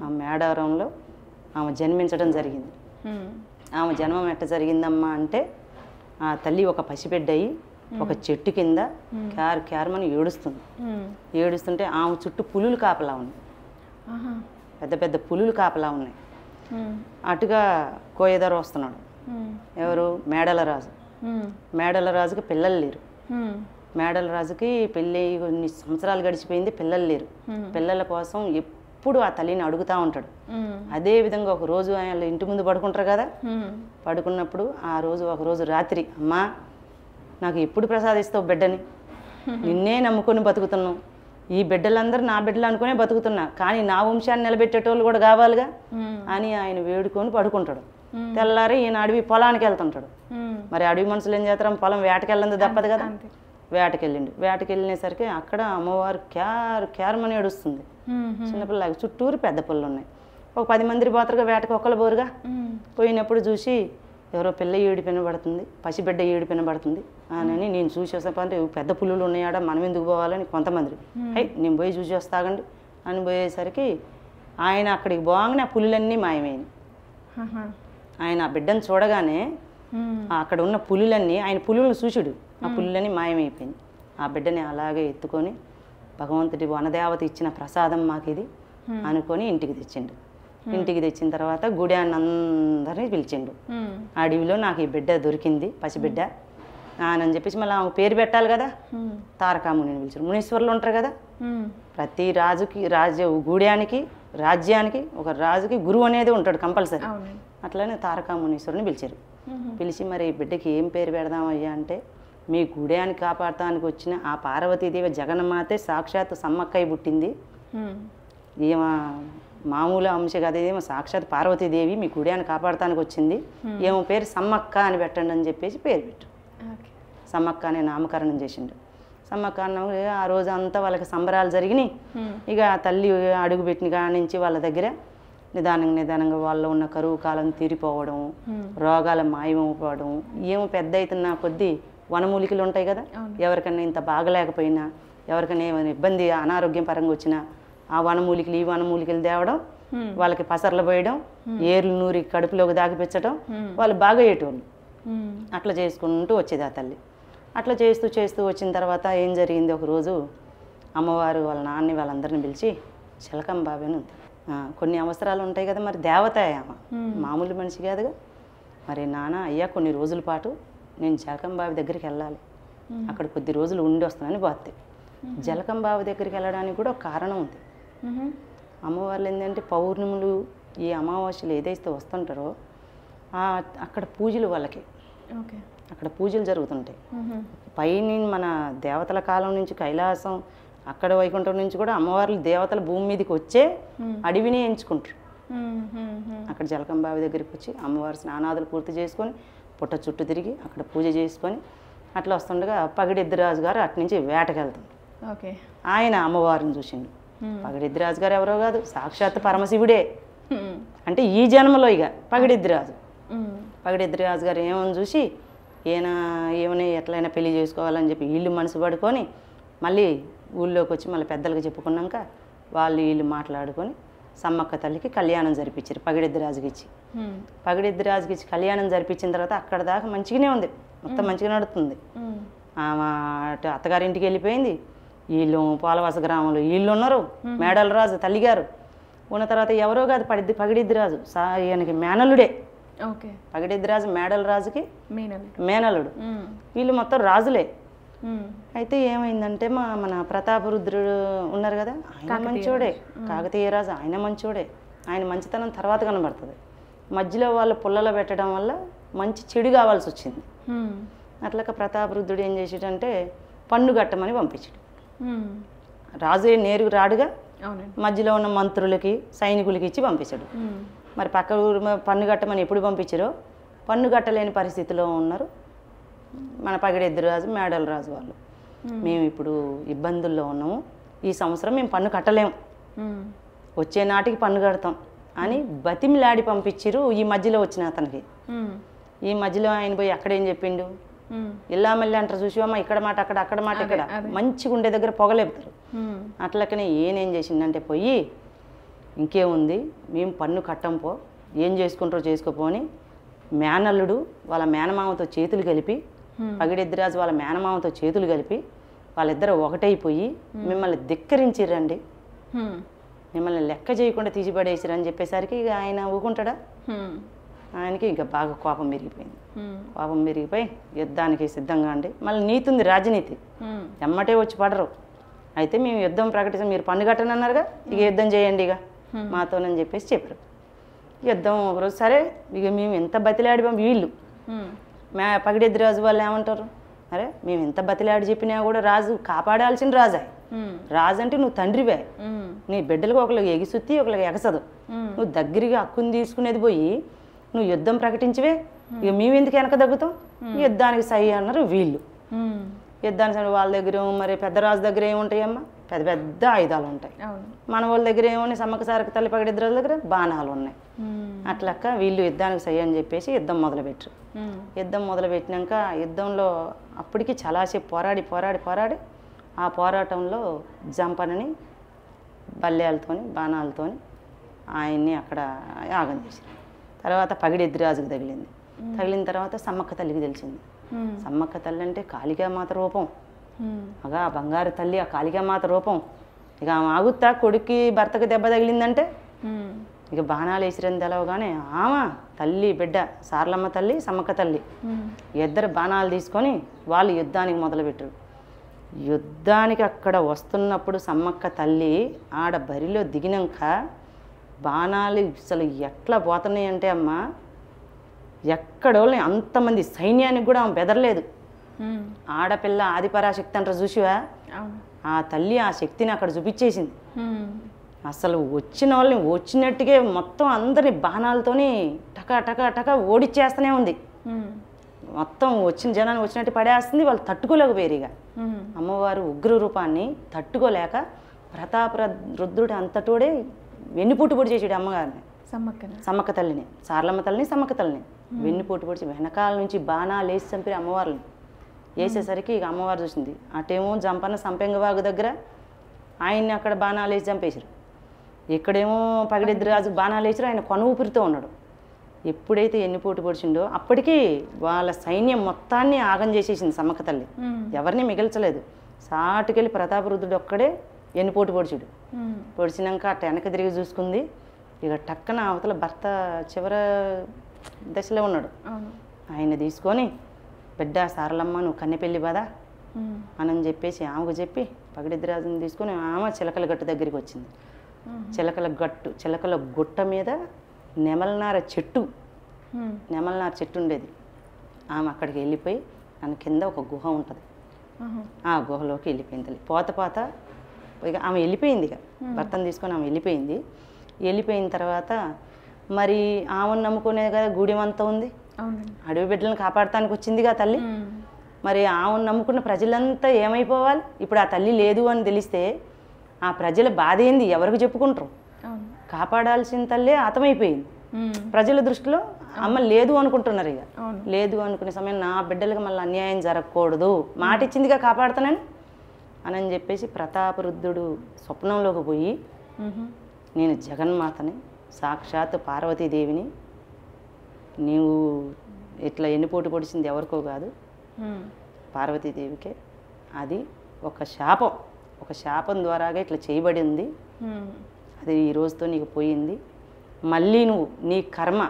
ఆ మేడారంలో ఆమె జన్మించడం జరిగింది. ఆమె జన్మం ఎట్ట జరిగిందమ్మా అంటే, ఆ తల్లి ఒక పసిబిడ్డ అయ్యి ఒక చెట్టు కింద క్యారమని ఏడుస్తుంది. ఏడుస్తుంటే ఆమె చుట్టూ పులులు కాపలా ఉన్నాయి, పెద్ద పెద్ద పులులు కాపలా ఉన్నాయి. అటుగా కోయదర వస్తున్నాడు, ఎవరు, మేడల రాజు. మేడల రాజుకి పిల్లలు లేరు. మేడల రాజుకి పెళ్ళి కొన్ని సంవత్సరాలు గడిచిపోయింది, పిల్లలు లేరు. పిల్లల కోసం ఎప్పుడు ఆ తల్లిని అడుగుతూ ఉంటాడు. అదే విధంగా ఒక రోజు ఆయన ఇంటి ముందు పడుకుంటారు కదా, పడుకున్నప్పుడు ఆ రోజు ఒక రోజు రాత్రి, అమ్మా నాకు ఎప్పుడు ప్రసాదిస్తావు బిడ్డని, నిన్నే నమ్ముకొని బతుకుతున్నావు, ఈ బిడ్డలందరూ నా బిడ్డలు అనుకునే బతుకుతున్నా, కానీ నా వంశాన్ని నిలబెట్టేటోళ్ళు కూడా కావాలిగా అని ఆయన వేడుకొని పడుకుంటాడు. తెల్లారి ఈయన అడవి పొలానికి వెళ్తుంటాడు. మరి అడవి మనుషులు ఏం చేస్తారు, పొలం వేటకెళ్ళంది తప్పదు కదా. వేటకెళ్ళినేసరికి అక్కడ అమ్మవారు క్యారమని ఏడుస్తుంది. చిన్నపిల్లలకి చుట్టూరు పెద్ద పుల్లలు ఉన్నాయి. ఒక 10 మంది పోతారుగా వేటకు, ఒక్కళ్ళు బోరుగా. పోయినప్పుడు చూసి ఎవరో పిల్ల ఏడిపిన పడుతుంది, పసిబిడ్డ ఏడిపిన పడుతుంది అని నేను చూసి వస్తానంటే, పెద్ద పుల్లులు ఉన్నాయాడ, మనం ఎందుకు పోవాలని కొంతమంది, నేను పోయి చూసి వస్తాగండి అని పోయేసరికి ఆయన అక్కడికి పోగానే ఆ పులులన్నీ మాయమైంది. ఆయన ఆ బిడ్డను చూడగానే అక్కడ ఉన్న పులులన్నీ, ఆయన పులులను చూసుడు, ఆ పులులన్నీ మాయమైపోయింది. ఆ బిడ్డని అలాగే ఎత్తుకొని భగవంతుడి వనదేవత ఇచ్చిన ప్రసాదం మాకు ఇది అనుకొని ఇంటికి తెచ్చిండు. ఇంటికి తెచ్చిన తర్వాత గుడాన్ని అందరినీ పిలిచిండు. అడవిలో నాకు ఈ బిడ్డ దొరికింది, పసిబిడ్డ అని చెప్పేసి మళ్ళీ ఆమె పేరు పెట్టాలి కదా, తారకామునిని పిలిచారు. మునీశ్వరులు ఉంటారు కదా, ప్రతి రాజ్యానికి ఒక రాజుకి గురువు అనేది ఉంటాడు కంపల్సరీ. అట్లనే తారకామునీశ్వరుని పిలిచారు. పిలిచి మరి ఈ బిడ్డకి ఏం పేరు పెడదామయ్యా అంటే, మీ గుడాన్ని కాపాడటానికి వచ్చిన ఆ పార్వతీదేవి జగన్మాతే సాక్షాత్ సమ్మక్కయ్య పుట్టింది, ఏమో మామూలు అంశ కదా, ఏమో సాక్షాత్ పార్వతీదేవి మీ గుడాన్ని కాపాడటానికి వచ్చింది, ఏమో పేరు సమ్మక్క అని పెట్టండి అని చెప్పేసి పేరు పెట్టు. సమ్మక్క అనే నామకరణం చేసిండు. సమ్మక్క అన్న ఆ రోజు అంతా వాళ్ళకి సంబరాలు జరిగినాయి. ఇక తల్లి అడుగు పెట్టిన కాడి నుంచి వాళ్ళ దగ్గర నిదానంగా వాళ్ళలో ఉన్న కరువు కాలం తీరిపోవడం, రోగాల మాయమైపోవడం. ఏమో పెద్ద అవుతున్న కొద్దీ వనమూలికలు ఉంటాయి కదా, ఎవరికైనా ఇంత బాగలేకపోయినా, ఎవరికైనా ఏమైనా ఇబ్బంది అనారోగ్యం పరంగా వచ్చినా ఆ వనమూలికలు ఈ వనమూలికలు తేవడం, వాళ్ళకి పసర్లు పోయడం, ఏర్లు నూరి కడుపులోకి దాగిపించడం, వాళ్ళు బాగా అయ్యేటోళ్ళు. అట్లా చేసుకుంటూ వచ్చేది ఆ తల్లి. అట్లా చేస్తూ వచ్చిన తర్వాత ఏం జరిగింది, ఒకరోజు అమ్మవారు వాళ్ళ నాన్నని వాళ్ళందరిని పిలిచి, చిలకమ్మ బావి అని ఉంది, కొన్ని అవసరాలు ఉంటాయి కదా, మరి దేవత ఆమె మామూలు మనిషి కాదుగా, మరి నాన్న అయ్యా కొన్ని రోజుల పాటు నేను జలకం బావి దగ్గరికి వెళ్ళాలి, అక్కడ కొద్ది రోజులు ఉండి వస్తానని పోతే. జలకం బావి దగ్గరికి వెళ్ళడానికి కూడా ఒక కారణం ఉంది. అమ్మవార్లు ఏంటంటే పౌర్ణములు ఈ అమావాస్యలు ఏదైతే వస్తుంటారో అక్కడ పూజలు వాళ్ళకి, అక్కడ పూజలు జరుగుతుంటాయి. పైన మన దేవతల కాలం నుంచి కైలాసం అక్కడ వైకుంఠం నుంచి కూడా అమ్మవార్లు దేవతల భూమి మీదకి వచ్చే అడవిని ఎంచుకుంటారు. అక్కడ జలకం బావి దగ్గరికి వచ్చి అమ్మవారి స్నానాదులు పూర్తి చేసుకొని పుట్ట చుట్టూ తిరిగి అక్కడ పూజ చేసుకొని అట్లా వస్తుండగా పగిడిద్దిరాజు గారు అటు నుంచి వేటకెళ్తాడు. ఆయన అమ్మవారిని చూసిండు. పగిడిద్దిరాజు గారు ఎవరో కాదు, సాక్షాత్ పరమశివుడే. అంటే ఈ జన్మలో ఇక పగిడిద్దిరాజు గారు ఏమని చూసి ఏమని ఎట్లయినా పెళ్లి చేసుకోవాలని చెప్పి వీళ్ళు మనసు పడుకొని మళ్ళీ ఊళ్ళోకి వచ్చి మళ్ళీ పెద్దలకు చెప్పుకున్నాక వాళ్ళు వీళ్ళు మాట్లాడుకొని సమ్మక్క తల్లికి కళ్యాణం జరిపించారు. పగిడిద్దిరాజుకి ఇచ్చి కళ్యాణం జరిపించిన తర్వాత అక్కడ దాకా మంచిగానే ఉంది, మొత్తం మంచిగా నడుస్తుంది. ఆమె అటు అత్తగారింటికి వెళ్ళిపోయింది. వీళ్ళు పోలవలస గ్రామంలో వీళ్ళు ఉన్నారు, మేడల రాజు తల్లిగారు ఉన్న తర్వాత ఎవరో కాదు పగిడిద్దిరాజు ఈయనకి మేనలుడే. పగిడిద్దిరాజు మేడల రాజుకి మేనలుడు. వీళ్ళు మొత్తం రాజులే. అయితే ఏమైందంటే మన ప్రతాపరుద్రుడు ఉన్నారు కదా, ఆయన మంచోడే. కాకతీయ రాజు ఆయన మంచోడే. ఆయన మంచితనం తర్వాత కనబడుతుంది. మధ్యలో వాళ్ళు పుల్లలో పెట్టడం వల్ల మంచి చెడు కావాల్సి వచ్చింది. అట్లాక ప్రతాపరుద్రుడు ఏం చేసాడంటే పన్ను కట్టమని పంపించాడు. రాజు నేరుగా రాడుగా, మధ్యలో ఉన్న మంత్రులకి సైనికులకి ఇచ్చి పంపించాడు. మరి పక్క ఊరు పన్ను కట్టమని ఎప్పుడు పంపించారో పన్ను కట్టలేని పరిస్థితిలో ఉన్నారు మన పగిడిద్దిరాజు మేడల రాజు వాళ్ళు. మేము ఇప్పుడు ఇబ్బందుల్లో ఉన్నాము, ఈ సంవత్సరం మేము పన్ను కట్టలేము, వచ్చే నాటికి పన్ను కడతాం అని బతిమిలాడి పంపించారు. ఈ మధ్యలో వచ్చిన అతనికి ఈ మధ్యలో ఆయన పోయి అక్కడేం చెప్పిండు, ఇలా మళ్ళీ అంటారు చూసివమ్మా, ఇక్కడ మాట అక్కడ, అక్కడ మాట ఇక్కడ, మంచిగా ఉండే దగ్గర పొగలేపుతారు. అట్లకనే ఏనేం చేసిండంటే పోయి ఇంకేముంది మేము పన్ను కట్టంపో, ఏం చేసుకుంటారో చేసుకోపోని మేనల్లుడు వాళ్ళ మేనమామతో చేతులు కలిపి, పగిడిద్దిరాజు వాళ్ళ మేనమామతో చేతులు కలిపి వాళ్ళిద్దరూ ఒకటైపోయి మిమ్మల్ని ధిక్కరించిర్రండి, మిమ్మల్ని లెక్క చేయకుండా తీసిపడేసిరని చెప్పేసరికి ఇక ఆయన ఊకుంటాడా? ఆయనకి ఇంకా బాగా కోపం పెరిగిపోయింది. కోపం పెరిగిపోయి యుద్ధానికి సిద్ధంగా అండి. మళ్ళీ నీతి ఉంది, రాజనీతి, ఎమ్మటే వచ్చి పడరు. అయితే మేము యుద్ధం ప్రకటిస్తాం, మీరు పన్ను కట్టనన్నారుగా, ఇక యుద్ధం చేయండి ఇక మాతోనని చెప్పేసి చెప్పారు. యుద్ధం ఒకరోజు సరే ఇక మేము ఎంత బతిలాడిపోయాం. వీళ్ళు పగిడిద్దిరాజు వాళ్ళు ఏమంటారు, అరే మేము ఎంత బతిలాడి చెప్పినా కూడా రాజు కాపాడాల్సిన రాజా, రాజు అంటే నువ్వు తండ్రివే, నీ బిడ్డలకు ఒకరికి ఎగిసుత్తి ఒకరికి ఎగసదు, నువ్వు దగ్గరగా హక్కుని తీసుకునేది పోయి నువ్వు యుద్ధం ప్రకటించవే, ఇక మేము ఎందుకు వెనక దగ్గుతాం, యుద్ధానికి సై అన్నారు వీళ్ళు. యుద్ధానికి వాళ్ళ దగ్గర మరి పెద్ద రాజు దగ్గర ఏముంటాయమ్మా, పెద్ద పెద్ద ఆయుధాలు ఉంటాయి. మన వాళ్ళ దగ్గర ఏమున్నాయి, సమ్మక్క సారక్క తల్లి పగిడిద్దిరాజు దగ్గర బాణాలు ఉన్నాయి. అట్లక్క వీళ్ళు యుద్ధానికి సై అని చెప్పేసి యుద్ధం మొదలుపెట్టరు. యుద్ధం మొదలుపెట్టినాక యుద్ధంలో అప్పటికి చాలాసేపు పోరాడి ఆ పోరాటంలో జంపనని బల్లేలతోని బాణాలతోని ఆయన్ని అక్కడ యాగం చేశారు. తర్వాత పగిడిద్దిరాజుకి తగిలిన తర్వాత సమ్మక్క తల్లికి తెలిసింది. సమ్మక్క తల్లి అంటే కాళికామాత రూపం, అగా బంగారు తల్లి ఆ కాళికామాత రూపం. ఇక ఆమె ఆగుత్తా, కొడుక్కి భర్తకు దెబ్బ తగిలిందంటే ఇక బాణాలు వేసిరని తెలవగానే ఆమె తల్లి బిడ్డ సారలమ్మ తల్లి సమ్మక్క తల్లి ఇద్దరు బాణాలు తీసుకొని వాళ్ళు యుద్ధానికి మొదలుపెట్టారు. యుద్ధానికి అక్కడ వస్తున్నప్పుడు సమ్మక్క తల్లి ఆడ బరిలో దిగినాక బాణాలు అసలు ఎట్లా పోతున్నాయి అంటే అమ్మ, ఎక్కడో అంతమంది సైన్యానికి కూడా ఆమె బెదరలేదు. ఆడపిల్ల ఆదిపరాశక్తి అంటారు చూసివా, ఆ తల్లి ఆ శక్తిని అక్కడ చూపించేసింది. అసలు వచ్చిన వాళ్ళని వచ్చినట్టుగా మొత్తం అందరిని బాణాలతోని టకా టకా టకా ఓడిచ్చేస్తూనే ఉంది. మొత్తం వచ్చిన జనాన్ని వచ్చినట్టు పడేస్తుంది. వాళ్ళు తట్టుకోలేకపోయారు. ఇక అమ్మవారు ఉగ్ర రూపాన్ని తట్టుకోలేక ప్రతాపరుద్రుడు అంతటోడే వెన్నుపోటు పొడి చేసాడు అమ్మగారిని, సమ్మక్క తల్లిని, సారలమ్మ తల్లిని, సమ్మక్క తల్లిని వెన్నుపోటు పొడిచి వెనకాల నుంచి బాణాలు వేసి చంపారు అమ్మవారిని. వేసేసరికి ఇక అమ్మవారు చూసింది, అటేమో జంపన్న సంపెంగవాగు దగ్గర ఆయన్ని అక్కడ బాణాలు వేసి చంపేశారు, ఇక్కడేమో పగిడిద్దిరాజు బాణాలు వేసారు, ఆయన కొన ఊపిరితో ఉన్నాడు. ఎప్పుడైతే ఎన్నిపోటు పొడిచిండో అప్పటికి వాళ్ళ సైన్యం మొత్తాన్ని ఆగం చేసేసింది సమ్మక్క తల్లి, ఎవరిని మిగల్చలేదు. సాటుకెళ్ళి ప్రతాపరుద్రుడు ఒక్కడే ఎన్నిపోటు పొడిచాడు. పొడిచినాక అట్ట వెనక తిరిగి చూసుకుంది. ఇక టక్కన అవతల భర్త చివరి దశలో ఉన్నాడు, ఆయన తీసుకొని బిడ్డ సారలమ్మ నువ్వు కన్నెపెళ్ళి బాదా అని చెప్పేసి ఆమెకు చెప్పి పగిడిద్దిరాజుని తీసుకొని ఆమె చిలకల గట్టు దగ్గరికి వచ్చింది. చిలకల గుట్ట మీద నెమలనార చెట్టు ఉండేది. ఆమె అక్కడికి వెళ్ళిపోయి దాని కింద ఒక గుహ ఉంటుంది, ఆ గుహలోకి వెళ్ళిపోయింది. పోత ఇక ఆమె వెళ్ళిపోయింది, ఇక భర్తను తీసుకొని ఆమె వెళ్ళిపోయింది. వెళ్ళిపోయిన తర్వాత మరి ఆమెను నమ్ముకునే కదా గూడెం అంతా ఉంది, అడవి బిడ్డలను కాపాడటానికి వచ్చిందిగా తల్లి. మరి ఆమెను నమ్ముకున్న ప్రజలంతా ఏమైపోవాలి? ఇప్పుడు ఆ తల్లి లేదు అని తెలిస్తే ఆ ప్రజల బాధ ఏంది, ఎవరికి చెప్పుకుంటారు? కాపాడాల్సిన తల్లే హతమైపోయింది. ప్రజల దృష్టిలో అమ్మ లేదు అనుకుంటున్నారు. ఇక లేదు అనుకునే సమయం నా బిడ్డలకు మళ్ళీ అన్యాయం జరగకూడదు, మాట ఇచ్చిందిగా కాపాడుతానని అని చెప్పేసి ప్రతాపరుద్రుడు స్వప్నంలోకి పోయి, నేను జగన్మాతని, సాక్షాత్ పార్వతీదేవిని, నీవు ఇట్లా ఎన్నిపోటు పొడిచింది ఎవరికో కాదు, పార్వతీదేవికే. అది ఒక శాపం ద్వారాగా ఇట్లా చేయబడి ఉంది. అది ఈ రోజుతో నీకు పోయింది. మళ్ళీ నువ్వు నీ కర్మ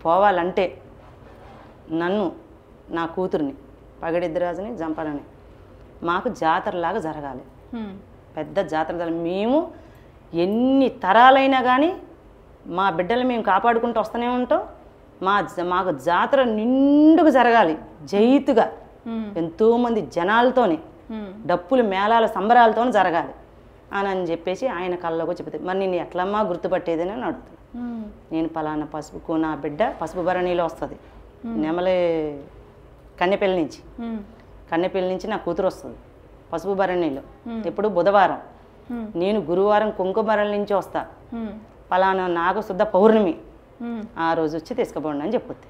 పోవాలంటే నన్ను, నా కూతుర్ని, పగడిద్దరాజుని జంపాలని మాకు జాతరలాగా జరగాలి, పెద్ద జాతర. మేము ఎన్ని తరాలైనా కానీ మా బిడ్డలు మేము కాపాడుకుంటూ వస్తూనే ఉంటాం. మాకు జాతర నిండుగా జరగాలి, జైతుగా, ఎంతోమంది జనాలతోనే, డప్పులు మేళాల సంబరాలతో జరగాలి అని చెప్పేసి ఆయన కళ్ళలోకి చెప్తాడు. మరి నేను ఎట్లమ్మా గుర్తుపట్టేదని అని అడుగుతాను. నేను పలానా పసుపుకు నా బిడ్డ పసుపు భరణిలో వస్తుంది, నెమలే కన్నెపల్లి నుంచి నా కూతురు వస్తుంది పసుపు భరణిలో. ఎప్పుడు బుధవారం, నేను గురువారం కుంకుమరల నుంచి వస్తా, పలానా నాగ శుద్ధ పౌర్ణమి ఆ రోజు వచ్చి తీసుకుపోండి అని చెప్పుద్ది.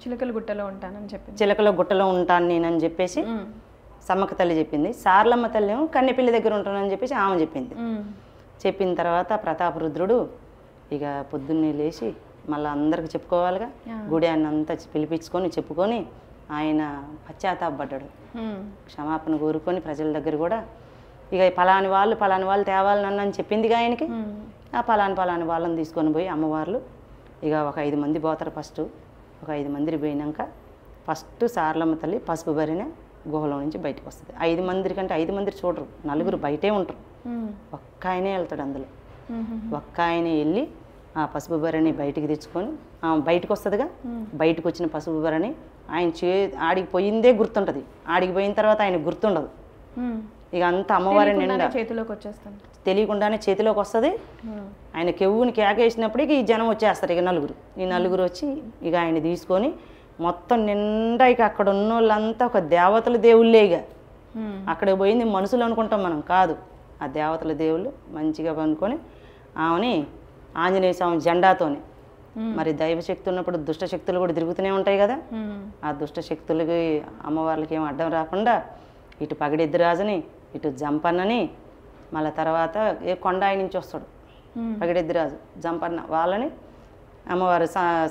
చిలకల గుట్టలో ఉంటానని చెప్పి, చిలకల గుట్టలో ఉంటాను నేనని చెప్పేసి సమ్మక్క తల్లి చెప్పింది. సార్లమ్మ తల్లి ఏమో కన్నెపల్లి దగ్గర ఉంటానని చెప్పేసి ఆమె చెప్పింది. చెప్పిన తర్వాత ప్రతాపరుద్రుడు ఇక పొద్దున్నే లేచి మళ్ళీ అందరికి చెప్పుకోవాలిగా, గుడి ఆయన అంతా పిలిపించుకొని చెప్పుకొని ఆయన పశ్చాత్తాపడ్డాడు, క్షమాపణ కోరుకొని ప్రజల దగ్గర కూడా ఇక పలాని వాళ్ళు తేవాలి నన్ను అని చెప్పిందిగా ఆయనకి. ఆ పలాని వాళ్ళని తీసుకొని పోయి అమ్మవార్లు ఇక ఒక 5 మంది పోతారు. ఫస్ట్ ఒక 5 మంది పోయినాక ఫస్ట్ సార్లమ్మ తల్లి పసుపు భరిన గుహలో నుంచి బయటకు వస్తుంది. 5 మంది కంటే 5 మంది చూడరు, 4 బయటే ఉంటారు. ఒక్క ఆయనే వెళ్తాడు అందులో. ఒక్క ఆయనే వెళ్ళి ఆ పసుపు భరణి బయటికి తెచ్చుకొని బయటకు వస్తుందిగా. బయటకు వచ్చిన పసుపు భరణి ఆయన ఆడికి పోయిందే గుర్తుంటుంది, ఆడికి పోయిన తర్వాత ఆయన గుర్తుండదు. ఇక అంతా అమ్మవారి నిండా చేతిలోకి వచ్చేస్తాను, తెలియకుండానే చేతిలోకి వస్తుంది. ఆయన కెవ్వుని కేకేసినప్పటికీ ఈ జనం వచ్చేస్తారు. ఇక ఈ నలుగురు వచ్చి ఇక ఆయన తీసుకొని మొత్తం నిండా ఇక అక్కడ ఉన్న వాళ్ళంతా ఒక దేవతల దేవుళ్ళే. ఇక అక్కడ పోయింది మనుషులు అనుకుంటాం మనం, కాదు, ఆ దేవతల దేవుళ్ళు మంచిగా పనుకొని ఆమెని ఆంజనేయ స్వామి జెండాతోని, మరి దైవశక్తి ఉన్నప్పుడు దుష్టశక్తులు కూడా తిరుగుతూనే ఉంటాయి కదా, ఆ దుష్టశక్తులకి అమ్మవార్లకి ఏం అడ్డం రాకుండా ఇటు పగడిద్దరాజుని, ఇటు జంపన్నని, మళ్ళీ తర్వాత ఏ కొండాయి నుంచి వస్తాడు పగడిద్దరాజు, జంపన్న, వాళ్ళని అమ్మవారు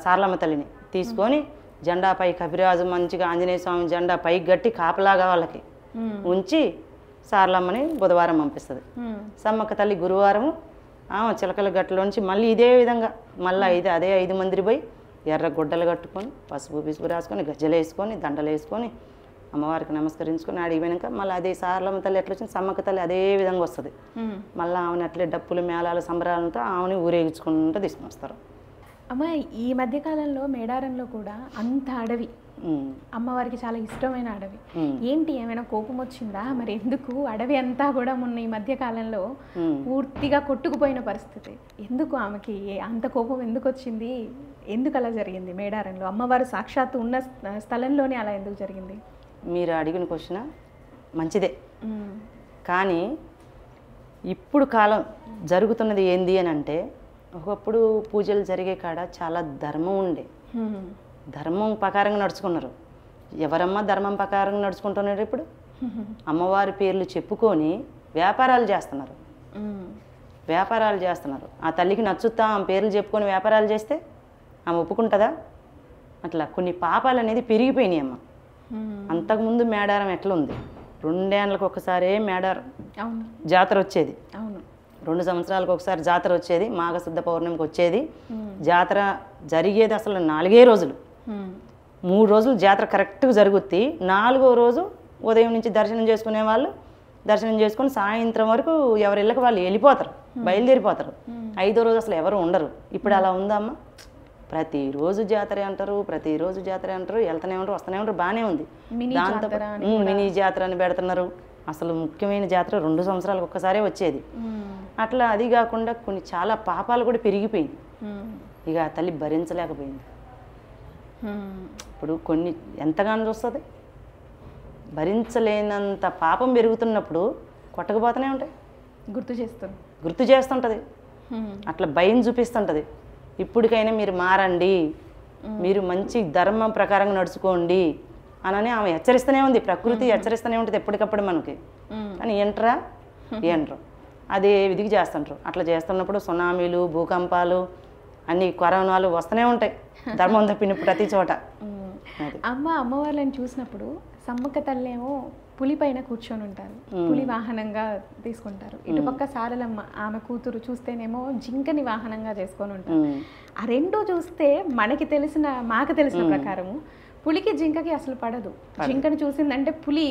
సార్లమ్మ తల్లిని తీసుకొని జెండాపై కపిరాజు మంచిగా ఆంజనేయ స్వామి జెండా పైకి గట్టి కాపలాగా వాళ్ళకి ఉంచి సార్లమ్మని బుధవారం పంపిస్తుంది. సమ్మక్క తల్లి గురువారం చిలకల గట్టులోంచి మళ్ళీ ఇదే విధంగా మళ్ళీ అదే 5 మంది పోయి ఎర్ర గుడ్డలు కట్టుకొని పసుపు రాసుకొని గజ్జలు వేసుకొని దండలు వేసుకొని అమ్మవారికి నమస్కరించుకొని అడిగిపోయినాక మళ్ళీ అదే సార్లమ్మ తల్లి ఎట్లా వచ్చింది, సమ్మక్క తల్లి అదే విధంగా వస్తుంది. మళ్ళీ ఆమెను అట్లే డప్పులు మేళాలు సంబరాలతో ఆమెని ఊరేగించుకుంటూ తీసుకుని వస్తారు. అమ్మ, ఈ మధ్యకాలంలో మేడారంలో కూడా అంత అడవి, అమ్మవారికి చాలా ఇష్టమైన అడవి. ఏంటి, ఏమైనా కోపం వచ్చిందా? మరి ఎందుకు అడవి అంతా కూడా మొన్న ఈ మధ్య కాలంలో పూర్తిగా కొట్టుకుపోయిన పరిస్థితి, ఎందుకు ఆమెకి అంత కోపం ఎందుకు వచ్చింది? ఎందుకు అలా జరిగింది? మేడారంలో అమ్మవారు సాక్షాత్తు ఉన్న స్థలంలోనే అలా ఎందుకు జరిగింది? మీరు అడిగిన క్వశ్చన్ మంచిదే, కానీ ఇప్పుడు కాలం జరుగుతున్నది ఏంది అని అంటే, ఒకప్పుడు పూజలు జరిగే కాడ చాలా ధర్మం ఉండే, ధర్మం ప్రకారంగా నడుచుకున్నారు. ఎవరమ్మా ధర్మం ప్రకారంగా నడుచుకుంటున్నారు? ఇప్పుడు అమ్మవారి పేర్లు చెప్పుకొని వ్యాపారాలు చేస్తున్నారు. ఆ తల్లికి నచ్చుతా ఆమె పేర్లు చెప్పుకొని వ్యాపారాలు చేస్తే ఆమె ఒప్పుకుంటుందా? అట్లా కొన్ని పాపాలు అనేది పెరిగిపోయినాయి అమ్మ. అంతకుముందు మేడారం ఎట్లా ఉంది, 2 ఏళ్ళకి ఒకసారి మేడారం జాతర వచ్చేది, 2 సంవత్సరాలకు ఒకసారి జాతర వచ్చేది, మాఘశుద్ధ పౌర్ణమికి వచ్చేది జాతర. జరిగేది అసలు 4 రోజులు, 3 రోజులు జాతర కరెక్ట్గా జరుగుద్ది. 4వ రోజు ఉదయం నుంచి దర్శనం చేసుకునే వాళ్ళు దర్శనం చేసుకొని సాయంత్రం వరకు ఎవరి ఇళ్ళకి వాళ్ళు వెళ్ళిపోతారు, బయలుదేరిపోతారు. 5వ రోజు అసలు ఎవరు ఉండరు. ఇప్పుడు అలా ఉందమ్మా, ప్రతిరోజు జాతర అంటారు, వెళ్తూనే ఉంటారు, వస్తూనే ఉంటారు, బాగానే ఉంది. దాంతో మినీ జాతర అని పెడుతున్నారు, అసలు ముఖ్యమైన జాతర 2 సంవత్సరాలకు ఒక్కసారే వచ్చేది. అట్లా అది కాకుండా కొన్ని చాలా పాపాలు కూడా పెరిగిపోయింది. ఇక ఆ తల్లి భరించలేకపోయింది. ఇప్పుడు కొన్ని ఎంతగానో చూస్తుంది, భరించలేనంత పాపం పెరుగుతున్నప్పుడు కొట్టకపోతూనే ఉంటాయి, గుర్తు చేస్తుంటుంది, అట్లా భయం చూపిస్తుంటుంది. ఇప్పటికైనా మీరు మారండి, మీరు మంచి ధర్మం ప్రకారంగా నడుచుకోండి అని ఆమె హెచ్చరిస్తూనే ఉంది. ప్రకృతి హెచ్చరిస్తూనే ఉంటుంది ఎప్పటికప్పుడు మనకి. కానీ ఏంట్రు అదే విధికి చేస్తుంటారు. అట్లా చేస్తున్నప్పుడు సునామీలు, భూకంపాలు, అన్ని కరోనాలు వస్తూనే ఉంటాయి ధర్మం తప్పిన ప్రతి చోట. అమ్మవార్లను చూసినప్పుడు సమ్మక్క తల్లి ఏమో పులి పైన కూర్చొని ఉంటారు, పులి వాహనంగా తీసుకుంటారు. ఇటుపక్క సారలమ్మ ఆమె కూతురు చూస్తేనేమో జింకని వాహనంగా చేసుకొని ఉంటారు. ఆ రెండూ చూస్తే మాకు తెలిసిన ప్రకారము పులికి జింకకి అసలు పడదు. జింకని చూసిందంటే పులి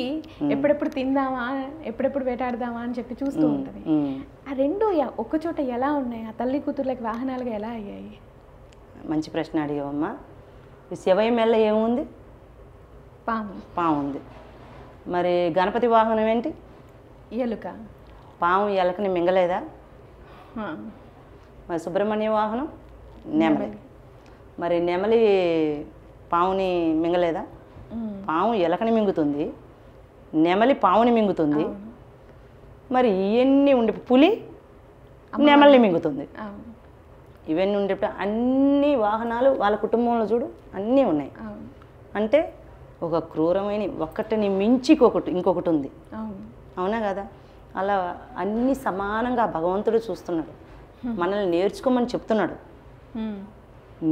ఎప్పుడెప్పుడు తిందామా, ఎప్పుడెప్పుడు వేటాడదామా అని చెప్పి చూస్తూ ఉంటుంది. ఆ రెండు ఒక్కచోట ఎలా ఉన్నాయి? ఆ తల్లి కూతుర్లకి వాహనాలుగా ఎలా అయ్యాయి? మంచి ప్రశ్న అడిగావమ్మా. శివయ్య మెల్ల ఏముంది? పాము ఉంది. మరి గణపతి వాహనం ఏంటి? ఎలుక. పాము ఎలకని మింగలేదా? మరి సుబ్రహ్మణ్య వాహనం నెమలి. మరి నెమలి పావుని మింగలేదా? పాము ఎలకని మింగుతుంది, నెమలి పావుని మింగుతుంది. మరి ఇవన్నీ ఉండే పులి నెమలిని మింగుతుంది. ఇవన్నీ ఉండేప్పుడు అన్ని వాహనాలు వాళ్ళ కుటుంబంలో చూడు అన్నీ ఉన్నాయి. అంటే ఒక క్రూరమైన ఒక్కటిని మించి ఇంకొకటి ఉంది. అవునా కదా? అలా అన్ని సమానంగా భగవంతుడు చూస్తున్నాడు, మనల్ని నేర్చుకోమని చెప్తున్నాడు.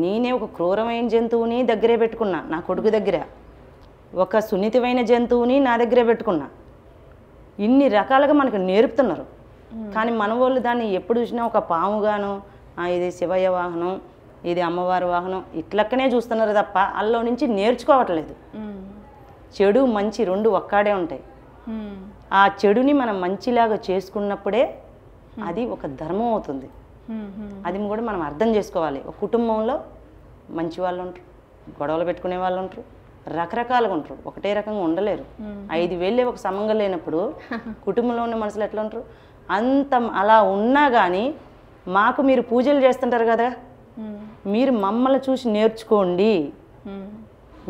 నేనే ఒక క్రూరమైన జంతువుని దగ్గరే పెట్టుకున్నా, నా కొడుకు దగ్గర ఒక సున్నితమైన జంతువుని నా దగ్గరే పెట్టుకున్నా. ఇన్ని రకాలుగా మనకు నేర్పుతున్నారు. కానీ మన వాళ్ళు దాన్ని ఎప్పుడు చూసినా ఒక పాముగాను, ఇది శివయ్య వాహనం, ఇది అమ్మవారి వాహనం ఇట్లక్కనే చూస్తున్నారు తప్ప అందులో నుంచి నేర్చుకోవట్లేదు. చెడు మంచి రెండు ఒక్కడే ఉంటాయి. ఆ చెడుని మనం మంచిలాగా చేసుకున్నప్పుడే అది ఒక ధర్మం అవుతుంది. అది కూడా మనం అర్థం చేసుకోవాలి. ఒక కుటుంబంలో మంచి వాళ్ళు ఉంటారు, గొడవలు పెట్టుకునే వాళ్ళు ఉంటారు, రకరకాలుగా ఉంటారు, ఒకటే రకంగా ఉండలేరు. 5 వేలే ఒక సమంగా లేనప్పుడు కుటుంబంలో ఉన్న మనుషులు ఎట్లా ఉంటారు? అంత అలా ఉన్నా కానీ మాకు మీరు పూజలు చేస్తుంటారు కదా, మీరు మమ్మల్ని చూసి నేర్చుకోండి.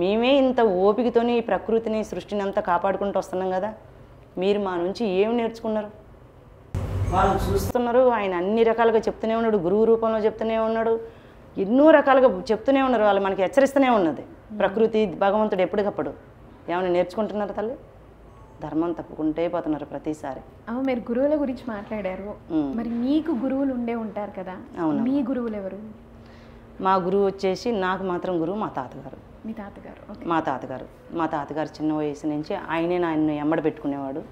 మేమే ఇంత ఓపికతోని ఈ ప్రకృతిని సృష్టిని అంతా కాపాడుకుంటూ వస్తున్నాం కదా, మీరు మా నుంచి ఏమి నేర్చుకున్నారు? వాళ్ళు చూస్తున్నారు, ఆయన అన్ని రకాలుగా చెప్తూనే ఉన్నాడు, గురువు రూపంలో చెప్తూనే ఉన్నాడు, ఎన్నో రకాలుగా చెప్తూనే ఉన్నారు. వాళ్ళు మనకి హెచ్చరిస్తూనే ఉన్నది ప్రకృతి, భగవంతుడు. ఎప్పటికప్పుడు ఏమైనా నేర్చుకుంటున్నారు తల్లి? ధర్మం తప్పుకుంటే పోతున్నారు ప్రతిసారి. మీరు గురువుల గురించి మాట్లాడారు, మరి మీకు గురువులు ఉండే ఉంటారు కదా, మీ గురువులు ఎవరు? మా గురువు వచ్చేసి నాకు మాత్రం గురువు మా తాతగారు. మీ తాతగారు? మా తాతగారు చిన్న వయసు నుంచి ఆయనే నన్ను ఎమ్మడ పెట్టుకునేవాడు.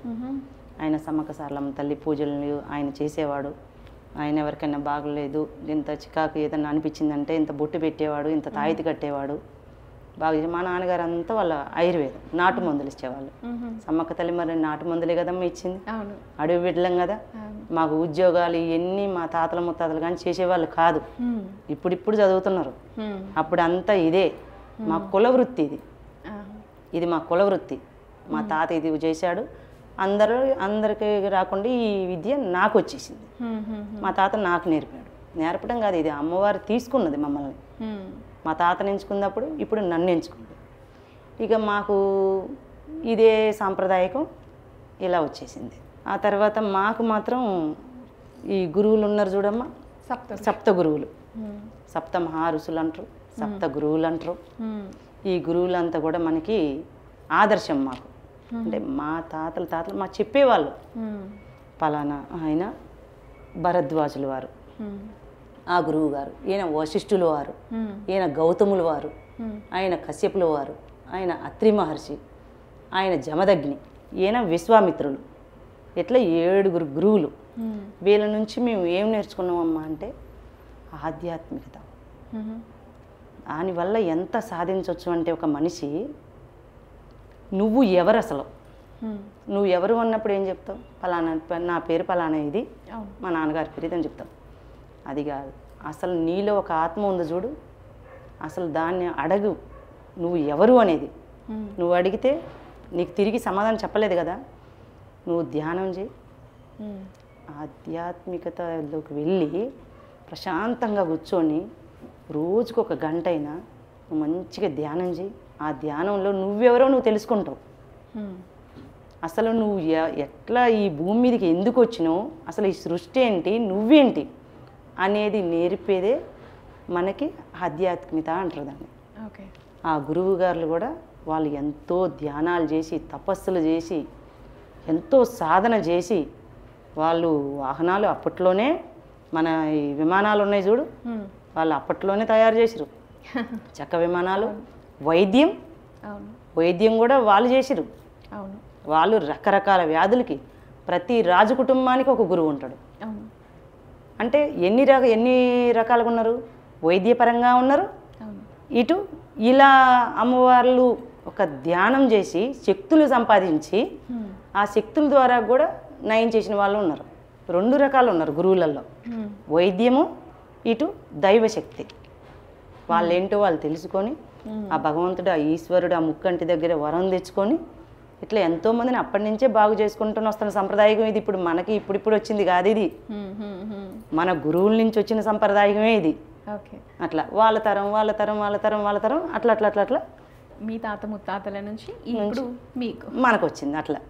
ఆయన సమ్మక్క సారలమ్మ తల్లి పూజలు ఆయన చేసేవాడు. ఆయన ఎవరికైనా బాగలేదు, ఇంత చికాకు ఏదన్నా అనిపించిందంటే ఇంత బొట్టు పెట్టేవాడు, ఇంత తాయితి కట్టేవాడు. బాగా మా నాన్నగారు అంతా వాళ్ళ ఆయుర్వేదం, నాటు మందులు ఇచ్చేవాళ్ళు. సమ్మక్క తల్లి మరి నాటు మందులే కదమ్మా ఇచ్చింది, అడవి బిడ్డలం కదా. మాకు ఉద్యోగాలు ఇవన్నీ మా తాతల ముత్తాతలు కానీ చేసేవాళ్ళు కాదు. ఇప్పుడు చదువుతున్నారు. అప్పుడు అంతా ఇదే మా కుల వృత్తి. ఇది మా కుల వృత్తి. మా తాత ఇది చేశాడు, అందరికి రాకుండా ఈ విద్య నాకు వచ్చేసింది. మా తాత నాకు నేర్పడం కాదు, ఇది అమ్మవారు తీసుకున్నది మమ్మల్ని. మా తాతను ఎంచుకున్నప్పుడు ఇప్పుడు నన్ను ఎంచుకుంది. ఇక మాకు ఇదే సాంప్రదాయకం ఇలా వచ్చేసింది. ఆ తర్వాత మాకు మాత్రం ఈ గురువులు ఉన్నారు చూడమ్మా, సప్త గురువులు, సప్త మహారుషులు అంటారు, సప్త గురువులు అంటారు. ఈ గురువులంతా కూడా మనకి ఆదర్శం మాకు. అంటే మా తాతలు మా చెప్పేవాళ్ళు, పలానా ఆయన భరద్వాజుల వారు ఆ గురువు గారు, ఈయన వశిష్ఠుల వారు, ఈయన గౌతముల వారు, ఆయన కశ్యపుల వారు, ఆయన అత్రి మహర్షి, ఆయన జమదగ్ని, ఈయన విశ్వామిత్రులు. ఇట్లా 7 గురువులు. వీళ్ళ నుంచి మేము ఏం నేర్చుకున్నామమ్మా అంటే ఆధ్యాత్మికత. దానివల్ల ఎంత సాధించవచ్చు అంటే ఒక మనిషి, నువ్వు ఎవరు అసలు, నువ్వు ఎవరు అన్నప్పుడు ఏం చెప్తావు? పలానా, నా పేరు పలానా, ఇది మా నాన్నగారి పేరు ఇది అని చెప్తావు. అది కాదు, అసలు నీలో ఒక ఆత్మ ఉంది చూడు, అసలు దాన్ని అడగు, నువ్వు ఎవరు అనేది. నువ్వు అడిగితే నీకు తిరిగి సమాధానం చెప్పలేదు కదా, నువ్వు ధ్యానం చేయి, ఆధ్యాత్మికతలోకి వెళ్ళి ప్రశాంతంగా కూర్చొని రోజుకు 1 గంట అయినా నువ్వు మంచిగా ధ్యానం చేయి. ఆ ధ్యానంలో నువ్వెవరో నువ్వు తెలుసుకుంటావు. అసలు నువ్వు ఎట్లా ఈ భూమి మీదకి ఎందుకు వచ్చినావు, అసలు ఈ సృష్టి ఏంటి, నువ్వేంటి అనేది నేర్పేదే మనకి ఆధ్యాత్మికత అంటారు దాన్ని. ఓకే. ఆ గురువు గారులు కూడా వాళ్ళు ఎంతో ధ్యానాలు చేసి, తపస్సులు చేసి, ఎంతో సాధన చేసి, వాళ్ళు వాహనాలు అప్పట్లోనే మన ఈ విమానాలు ఉన్నాయి చూడు, వాళ్ళు అప్పట్లోనే తయారు చేసిరు చక్క విమానాలు. వైద్యం కూడా వాళ్ళు చేసిరు. వాళ్ళు రకరకాల వ్యాధులకి ప్రతి రాజు కుటుంబానికి ఒక గురువు ఉంటాడు. అంటే ఎన్ని రకాలుగా ఉన్నారు, వైద్యపరంగా ఉన్నారు, ఇటు ఇలా అమ్మవార్లు ఒక ధ్యానం చేసి శక్తులు సంపాదించి ఆ శక్తుల ద్వారా కూడా నయం చేసిన వాళ్ళు ఉన్నారు. 2 రకాలు ఉన్నారు గురువులలో, వైద్యము ఇటు దైవశక్తి. వాళ్ళేంటో వాళ్ళు తెలుసుకొని ఆ భగవంతుడు, ఆ ఈశ్వరుడు, ఆ ముక్కంటి దగ్గర వరం తెచ్చుకొని ఇట్లా ఎంతోమందిని అప్పటి నుంచే బాగు చేసుకుంటూ వస్తున్న సంప్రదాయం ఇది. ఇప్పుడు మనకి ఇప్పుడిప్పుడు వచ్చింది కాదు, ఇది మన గురువుల నుంచి వచ్చిన సంప్రదాయమే ఇది. అట్లా వాళ్ళ తరం అట్లా అట్లా అట్లా అట్లా మీ తాత ముత్తాతల నుంచి ఇప్పుడు మీకు మనకు వచ్చింది అట్లా.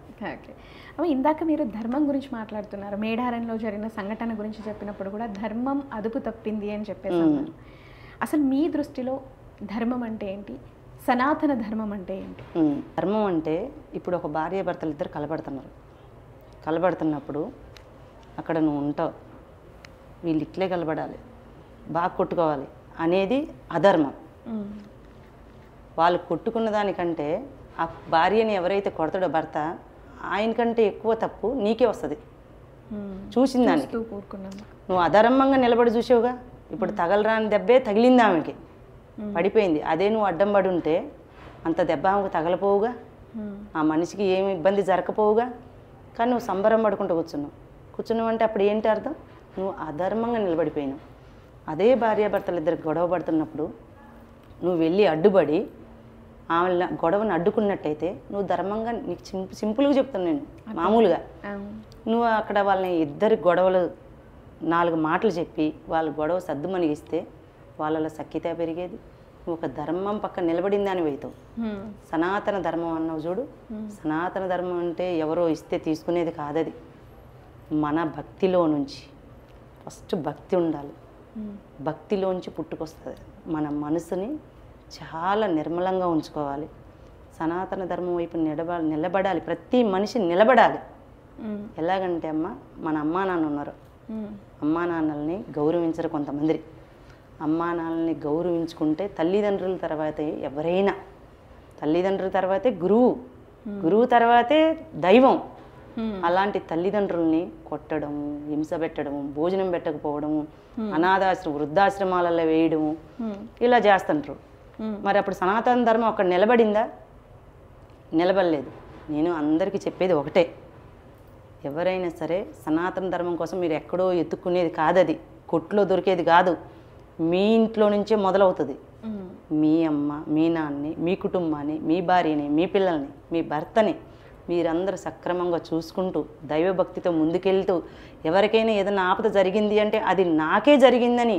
ఇందాక మీరు ధర్మం గురించి మాట్లాడుతున్నారు. మేడారంలో జరిగిన సంఘటన గురించి చెప్పినప్పుడు కూడా ధర్మం అదుపు తప్పింది అని చెప్పేసి. అసలు మీ దృష్టిలో ధర్మం అంటే ఏంటి, సనాతన ధర్మం అంటే ఏంటి? ధర్మం అంటే ఇప్పుడు ఒక భార్యాభర్తలు ఇద్దరు కలబడుతున్నప్పుడు అక్కడ నువ్వు ఉంటావు, వీళ్ళు ఇట్లే కలబడాలి, బాగా కొట్టుకోవాలి అనేది అధర్మం. వాళ్ళు కొట్టుకున్న దానికంటే ఆ భార్యని ఎవరైతే కొడతాడో భర్త, ఆయనకంటే ఎక్కువ తప్పు నీకే వస్తుంది. చూసిన దానికి నువ్వు అధర్మంగా నిలబడి చూసావుగా, ఇప్పుడు తగలరాని దెబ్బే తగిలింది ఆమెకి, పడిపోయింది. అదే నువ్వు అడ్డం పడి ఉంటే అంత దెబ్బ ఆమెకు తగలపోవుగా, ఆ మనిషికి ఏమి ఇబ్బంది జరగకపోవుగా. కానీ నువ్వు సంబరం పడుకుంటూ కూర్చున్నావు అంటే అప్పుడు ఏంటి అర్థం, నువ్వు అధర్మంగా నిలబడిపోయినావు. అదే భార్యాభర్తలు ఇద్దరు గొడవ పడుతున్నప్పుడు నువ్వు వెళ్ళి అడ్డుపడి ఆమె గొడవను అడ్డుకున్నట్టయితే నువ్వు ధర్మంగా, నీకు సింపుల్గా చెప్తాను నేను, మామూలుగా నువ్వు అక్కడ వాళ్ళని ఇద్దరి గొడవలు 4 మాటలు చెప్పి వాళ్ళ గొడవ సర్దుమణిగిస్తే వాళ్ళలో సఖ్యత పెరిగేది. నువ్వు ఒక ధర్మం పక్కన నిలబడింది అని అవుతావు. సనాతన ధర్మం అన్నావు చూడు, సనాతన ధర్మం అంటే ఎవరో ఇస్తే తీసుకునేది కాదది. మన భక్తిలో నుంచి ఫస్ట్ భక్తి ఉండాలి, భక్తిలోంచి పుట్టుకొస్తుంది. మన మనసుని చాలా నిర్మలంగా ఉంచుకోవాలి. సనాతన ధర్మం వైపు నిలబడాలి, ప్రతి మనిషి నిలబడాలి. ఎలాగంటే మన అమ్మా నాన్న ఉన్నారు, అమ్మా నాన్నల్ని గౌరవించరు కొంతమంది. అమ్మా నాన్నల్ని గౌరవించుకుంటే తల్లిదండ్రుల తర్వాతే ఎవరైనా, తల్లిదండ్రుల తర్వాతే గురువు తర్వాతే దైవం. అలాంటి తల్లిదండ్రుల్ని కొట్టడము, హింస పెట్టడము, భోజనం పెట్టకపోవడము, వృద్ధాశ్రమాలలో వేయడము, ఇలా చేస్తుంటారు. మరి అప్పుడు సనాతన ధర్మం అక్కడ నిలబడిందా? నిలబడలేదు. నేను అందరికీ చెప్పేది ఒకటే, ఎవరైనా సరే సనాతన ధర్మం కోసం మీరు ఎక్కడో ఎత్తుక్కునేది కాదు, అది కొట్లో దొరికేది కాదు, మీ ఇంట్లో నుంచే మొదలవుతుంది. మీ అమ్మ, మీ నాన్నని, మీ కుటుంబాన్ని, మీ భార్యని, మీ పిల్లల్ని, మీ భర్తని మీరందరూ సక్రమంగా చూసుకుంటూ దైవభక్తితో ముందుకెళ్తూ, ఎవరికైనా ఏదైనా ఆపద జరిగింది అంటే అది నాకే జరిగిందని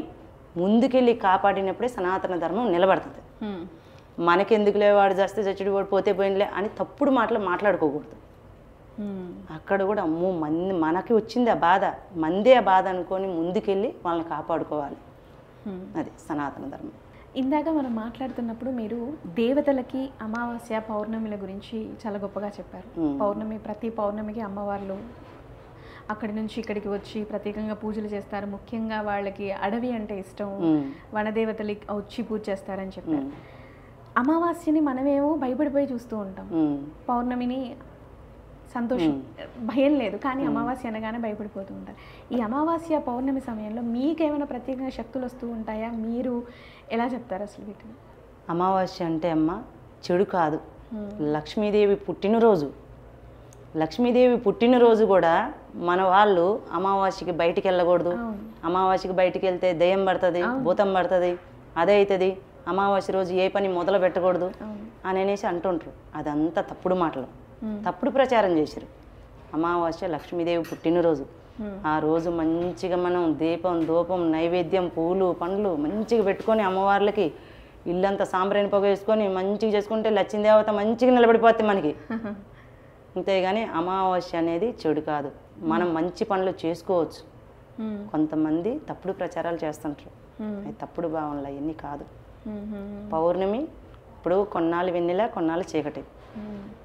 ముందుకెళ్ళి కాపాడినప్పుడే సనాతన ధర్మం నిలబడుతుంది. మనకెందుకులే, వాడు చేస్తే చచ్చుడు, వాడు పోతే పోయినలే అని తప్పుడు మాటలు మాట్లాడుకోకూడదు. అక్కడ కూడా అమ్మో మనకి వచ్చింది ఆ బాధ, మందే ఆ బాధ అనుకొని ముందుకెళ్ళి వాళ్ళని కాపాడుకోవాలి. అది సనాతన ధర్మం. ఇందాక మనం మాట్లాడుతున్నప్పుడు మీరు దేవతలకి అమావాస్య, పౌర్ణమిల గురించి చాలా గొప్పగా చెప్పారు. ప్రతి పౌర్ణమికి అమ్మవార్లు అక్కడి నుంచి ఇక్కడికి వచ్చి ప్రత్యేకంగా పూజలు చేస్తారు. ముఖ్యంగా వాళ్ళకి అడవి అంటే ఇష్టం, వనదేవతలకి వచ్చి పూజ చేస్తారని చెప్పారు. అమావాస్యని మనమేమో భయపడిపోయి చూస్తూ ఉంటాం, పౌర్ణమిని సంతోషం, భయం లేదు, కానీ అమావాస్య అనగానే భయపడిపోతూ ఉంటారు. ఈ అమావాస్య, పౌర్ణమి సమయంలో మీకేమైనా ప్రత్యేకంగా శక్తులు వస్తూ ఉంటాయా? మీరు ఎలా చెప్తారు అసలు వీటిని? అమావాస్య అంటే చెడు కాదు, లక్ష్మీదేవి పుట్టినరోజు. లక్ష్మీదేవి పుట్టినరోజు కూడా మన వాళ్ళు అమావాస్యకి బయటికి వెళ్ళకూడదు, అమావాస్యకి బయటికి వెళ్తే దయ్యం పడుతుంది, భూతం పడుతుంది, అదే అవుతుంది, అమావాస్య రోజు ఏ పని మొదలు పెట్టకూడదు అని అనేసి అంటుంటారు. అదంతా తప్పుడు మాటలు, తప్పుడు ప్రచారం చేశారు. అమావాస్య లక్ష్మీదేవి పుట్టినరోజు. ఆ రోజు మంచిగా మనం దీపం ధూపం నైవేద్యం పూలు పండ్లు మంచిగా పెట్టుకొని అమ్మవార్లకి ఇల్లంతా సాంబ్రాణి పొగ వేసుకొని మంచిగా చేసుకుంటే లక్ష్మీదేవత మంచిగా నిలబడిపోతుంది మనకి. అంతేగాని అమావాస్య అనేది చెడు కాదు, మనం మంచి పనులు చేసుకోవచ్చు. కొంతమంది తప్పుడు ప్రచారాలు చేస్తుంటారు, అది తప్పుడు భావనలు, అవన్నీ కాదు. పౌర్ణమి ఇప్పుడు కొన్నాళ్ళు వెన్నెల కొన్నాళ్ళు చీకటి,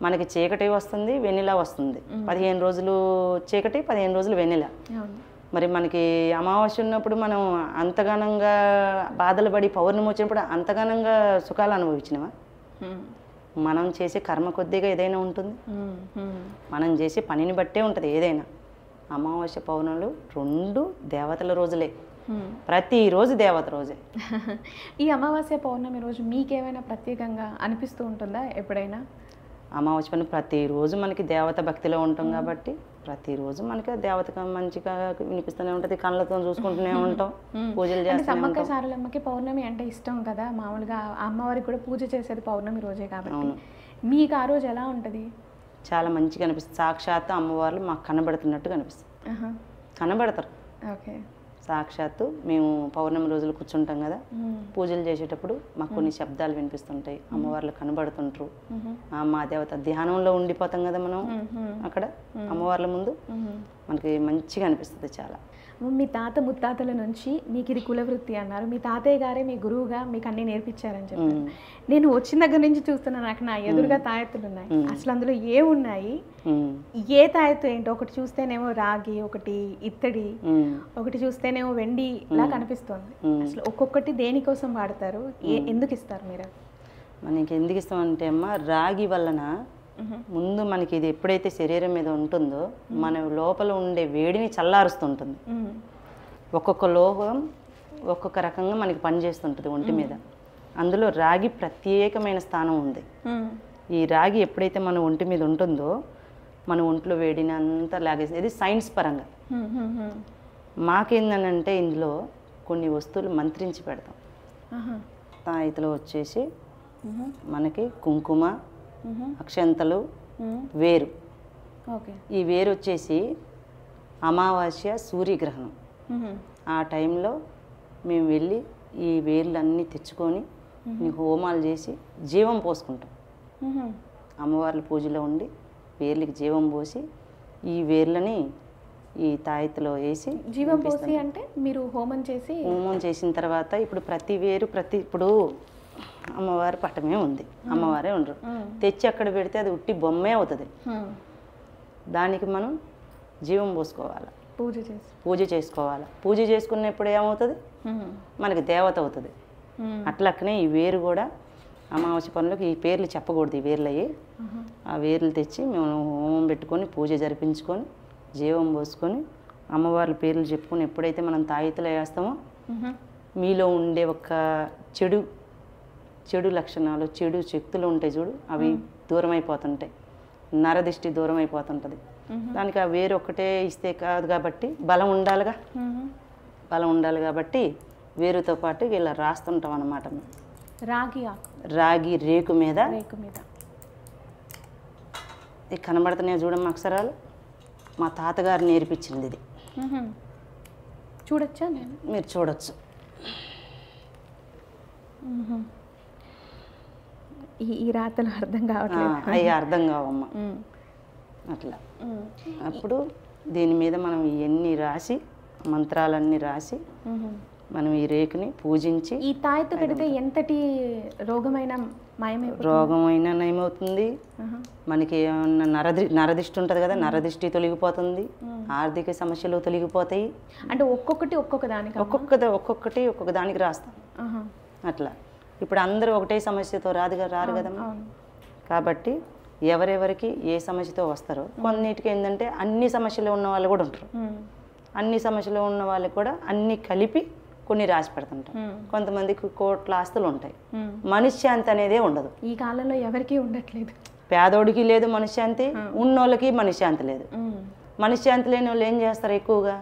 మనకి చీకటి వస్తుంది వెన్నెల వస్తుంది, 15 రోజులు చీకటి 15 రోజులు వెన్నెల. మరి మనకి అమావాస్య ఉన్నప్పుడు మనం అంతగానంగా బాధలు పడి పౌర్ణమి వచ్చినప్పుడు అంతగానంగా సుఖాలు అనుభవించినవా? మనం చేసే కర్మ కొద్దిగా ఏదైనా ఉంటుంది, మనం చేసే పనిని బట్టే ఉంటుంది ఏదైనా. అమావాస్య పౌర్ణములు 2 దేవతల రోజులే, ప్రతిరోజు దేవత రోజే. ఈ అమావాస్య పౌర్ణమి రోజు మీకేమైనా ప్రత్యేకంగా అనిపిస్తూ ఉంటుందా ఎప్పుడైనా? అమావాస్య పని ప్రతిరోజు మనకి దేవత భక్తిలో ఉంటాం కాబట్టి ప్రతిరోజు మనకి దేవతగా మంచిగా వినిపిస్తూనే ఉంటుంది, కళ్ళతో చూసుకుంటూనే ఉంటాం, పూజలు చేస్తాం. సమ్మక్క సారలమ్మకి పౌర్ణమి అంటే ఇష్టం కదా, మామూలుగా అమ్మవారికి కూడా పూజ చేసేది పౌర్ణమి రోజే కాబట్టి మీకు ఆ రోజు ఎలా ఉంటుంది? చాలా మంచిగా అనిపిస్తుంది. సాక్షాత్తు అమ్మవార్లు మాకు కనబడుతున్నట్టు కనిపిస్తుంది, కనబడతారు. ఓకే. సాక్షాత్తు మేము పౌర్ణమి రోజులు కూర్చుంటాం కదా, పూజలు చేసేటప్పుడు మాకు కొన్ని శబ్దాలు వినిపిస్తుంటాయి, అమ్మవార్లు కనబడుతుంటారు. మా దేవత ధ్యానంలో ఉండిపోతాం కదా మనం అక్కడ అమ్మవార్ల ముందు, మనకి మంచిగా అనిపిస్తుంది చాలా. మీ తాత ముత్తాతల నుంచి మీకు ఇది కులవృత్తి అన్నారు, మీ తాతయ్య గారే మీ గురువుగా మీకు అన్ని నేర్పించారని చెప్పారు. నేను వచ్చిన దగ్గర నుంచి చూస్తున్నా, నాకు నా ఎదురుగా తాయెత్తులు ఉన్నాయి, అసలు అందులో ఏమున్నాయి, ఏ తాయెత్తు ఏంటో, ఒకటి చూస్తేనేమో రాగి, ఒకటి ఇత్తడి, ఒకటి చూస్తేనేమో వెండి లా కనిపిస్తుంది. అసలు ఒక్కొక్కటి దేనికోసం వాడతారు, ఎందుకు ఇస్తారు మీరు? మనకి ఎందుకు ఇస్తామంటే అమ్మ, రాగి వలన ముందు మనకి ఇది ఎప్పుడైతే శరీరం మీద ఉంటుందో మన లోపల ఉండే వేడిని చల్లారుస్తుంటుంది. ఒక్కొక్క లోహం ఒక్కొక్క రకంగా మనకి పనిచేస్తుంటుంది ఒంటి మీద, అందులో రాగి ప్రత్యేకమైన స్థానం ఉంది. ఈ రాగి ఎప్పుడైతే మన ఒంటి మీద ఉంటుందో మన ఒంట్లో వేడిని అంతా లాగేస్తుంది. ఇది సైన్స్ పరంగా. మాకేందనంటే ఇందులో కొన్ని వస్తువులు మంత్రించి పెడతాం. తాయితలో వచ్చేసి మనకి కుంకుమ, అక్షంతలు, వేరు. ఈ వేరు వచ్చేసి అమావాస్య సూర్యగ్రహణం ఆ టైంలో మేము వెళ్ళి ఈ వేర్లన్నీ తెచ్చుకొని హోమాలు చేసి జీవం పోసుకుంటాం. అమ్మవార్ల పూజలో ఉండి వేర్లకి జీవం పోసి ఈ వేర్లని ఈ తాయితలో వేసి జీవం పోసి అంటే మీరు హోమం చేసిన తర్వాత ఇప్పుడు ప్రతి వేరు ఇప్పుడు అమ్మవారి పటమే ఉంది, అమ్మవారే ఉండరు, తెచ్చి అక్కడ పెడితే అది ఉట్టి బొమ్మే అవుతుంది. దానికి మనం జీవం పోసుకోవాలి, పూజ చేసుకోవాలి. పూజ చేసుకున్నప్పుడు ఏమవుతుంది, మనకి దేవత అవుతుంది. అట్లక్కనే ఈ వేరు కూడా అమావాస్య పనులకు ఈ పేర్లు చెప్పకూడదు, ఈ వేర్లు అయ్యి ఆ వేర్లు తెచ్చి మేము హోమం పెట్టుకొని పూజ జరిపించుకొని జీవం పోసుకొని అమ్మవార్ల పేర్లు చెప్పుకొని ఎప్పుడైతే మనం తాయితలో వేస్తామో మీలో ఉండే ఒక చెడు లక్షణాలు, చెడు శక్తులు ఉంటాయి చూడు, అవి దూరం అయిపోతుంటాయి, నరదిష్టి దూరం అయిపోతుంటుంది. దానికి ఆ వేరు ఒక్కటే ఇస్తే కాదు కాబట్టి బలం ఉండాలి కాబట్టి వేరుతో పాటు ఇలా రాస్తుంటాం అన్నమాట. రాగి రేకు మీద ఇది కనబడుతున్నాయి చూడమ్మా అక్షరాలు, మా తాతగారు నేర్పించింది ఇది. చూడొచ్చా? మీరు చూడొచ్చు. ఈ రాతలు అర్థం కావట్లేదు, అవి అర్థం కావమ్మా. అట్లా అప్పుడు దీని మీద మనం ఇవన్నీ రాసి మంత్రాలన్నీ రాసి మనం ఈ రేకుని పూజించి ఈ తాయెత్తు పెడితే ఎంతటి రోగమైనా నయమవుతుంది. మనకి ఏమన్నా నరదిష్టి ఉంటుంది కదా, నరదిష్టి తొలగిపోతుంది, ఆర్థిక సమస్యలు తొలగిపోతాయి. అంటే ఒక్కొక్కటి ఒక్కొక్క దానికి రాస్తాం అట్లా. ఇప్పుడు అందరూ ఒకటే సమస్యతో రారు కదమ్మా, కాబట్టి ఎవరెవరికి ఏ సమస్యతో వస్తారో కొన్నిటికి ఏంటంటే అన్ని సమస్యలు ఉన్న వాళ్ళు కూడా ఉంటారు. అన్ని సమస్యలు ఉన్న వాళ్ళకి కూడా అన్ని కలిపి కొన్ని రాసి పెడుతుంటాం. కొంతమందికి కోట్ల ఆస్తులు ఉంటాయి, మనశ్శాంతి అనేదే ఉండదు. ఈ కాలంలో ఎవరికి ఉండట్లేదు, పేదోడికి లేదు మనశ్శాంతి, ఉన్నోళ్ళకి మనశ్శాంతి లేదు. మనశ్శాంతి లేని వాళ్ళు ఏం చేస్తారు ఎక్కువగా,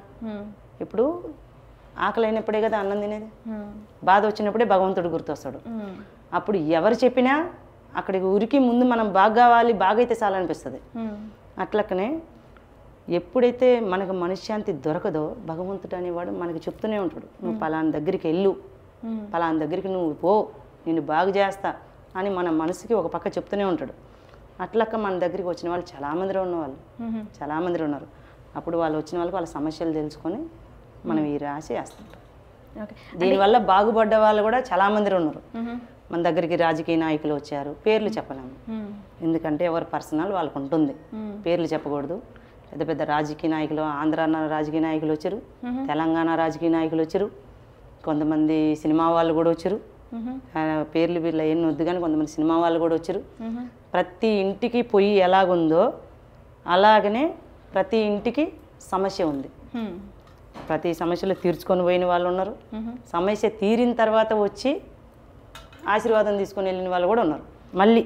ఇప్పుడు ఆకలి అయినప్పుడే కదా అన్నం తినేది, బాధ వచ్చినప్పుడే భగవంతుడు గుర్తొస్తాడు. అప్పుడు ఎవరు చెప్పినా అక్కడికి ఉరికి ముందు మనం బాగా కావాలి, బాగా అయితే చాలనిపిస్తుంది. అట్లకనే ఎప్పుడైతే మనకు మనశ్శాంతి దొరకదో భగవంతుడు అనేవాడు మనకి చెప్తూనే ఉంటాడు, నువ్వు పలానా దగ్గరికి వెళ్ళు, పలానా దగ్గరికి నువ్వు పో, నిన్ను బాగు చేస్తా అని మన మనసుకి ఒక పక్క చెప్తూనే ఉంటాడు. అట్లక్క మన దగ్గరికి వచ్చిన వాళ్ళు చాలామంది ఉన్నవాళ్ళు, చాలామంది ఉన్నారు. అప్పుడు వాళ్ళు వచ్చిన వాళ్ళకి వాళ్ళ సమస్యలు తెలుసుకొని మనం ఈ రాసి వేస్తుంటాం. దీనివల్ల బాగుపడ్డ వాళ్ళు కూడా చాలామంది ఉన్నారు. మన దగ్గరికి రాజకీయ నాయకులు వచ్చారు, పేర్లు చెప్పలేము ఎందుకంటే ఎవరి పర్సనల్ వాళ్ళకు ఉంటుంది, పేర్లు చెప్పకూడదు. పెద్ద పెద్ద రాజకీయ నాయకులు, ఆంధ్ర రాజకీయ నాయకులు వచ్చారు, తెలంగాణ రాజకీయ నాయకులు వచ్చారు, కొంతమంది సినిమా వాళ్ళు కూడా వచ్చారు. పేర్లు వీళ్ళ ఎన్ని వద్దు కానీ కొంతమంది సినిమా వాళ్ళు కూడా వచ్చారు. ప్రతి ఇంటికి పొయ్యి ఎలాగుందో అలాగనే ప్రతి ఇంటికి సమస్య ఉంది. ప్రతి సమస్యలు తీర్చుకొని పోయిన వాళ్ళు ఉన్నారు, సమస్య తీరిన తర్వాత వచ్చి ఆశీర్వాదం తీసుకొని వెళ్ళిన వాళ్ళు కూడా ఉన్నారు. మళ్ళీ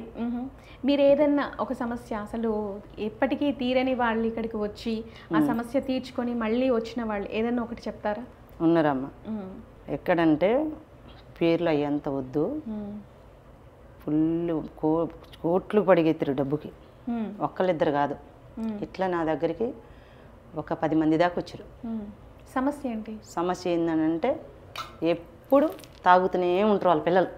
మీరు ఏదన్నా ఒక సమస్య అసలు ఎప్పటికీ తీరని వాళ్ళు ఇక్కడికి వచ్చి ఆ సమస్య తీర్చుకొని మళ్ళీ వచ్చిన వాళ్ళు ఏదన్నా ఒకటి చెప్తారా? ఉన్నారమ్మ. ఎక్కడంటే పేర్లు అయ్యేంత వద్దు, ఫుల్ కోట్లు పడిగెత్తారు డబ్బుకి, ఒక్కళ్ళిద్దరు కాదు. ఇట్లా నా దగ్గరికి ఒక 10 మంది దాకా వచ్చారు. సమస్య ఏంటి? సమస్య ఏంటంటే ఎప్పుడు తాగుతూనే ఉంటారు వాళ్ళ పిల్లలు,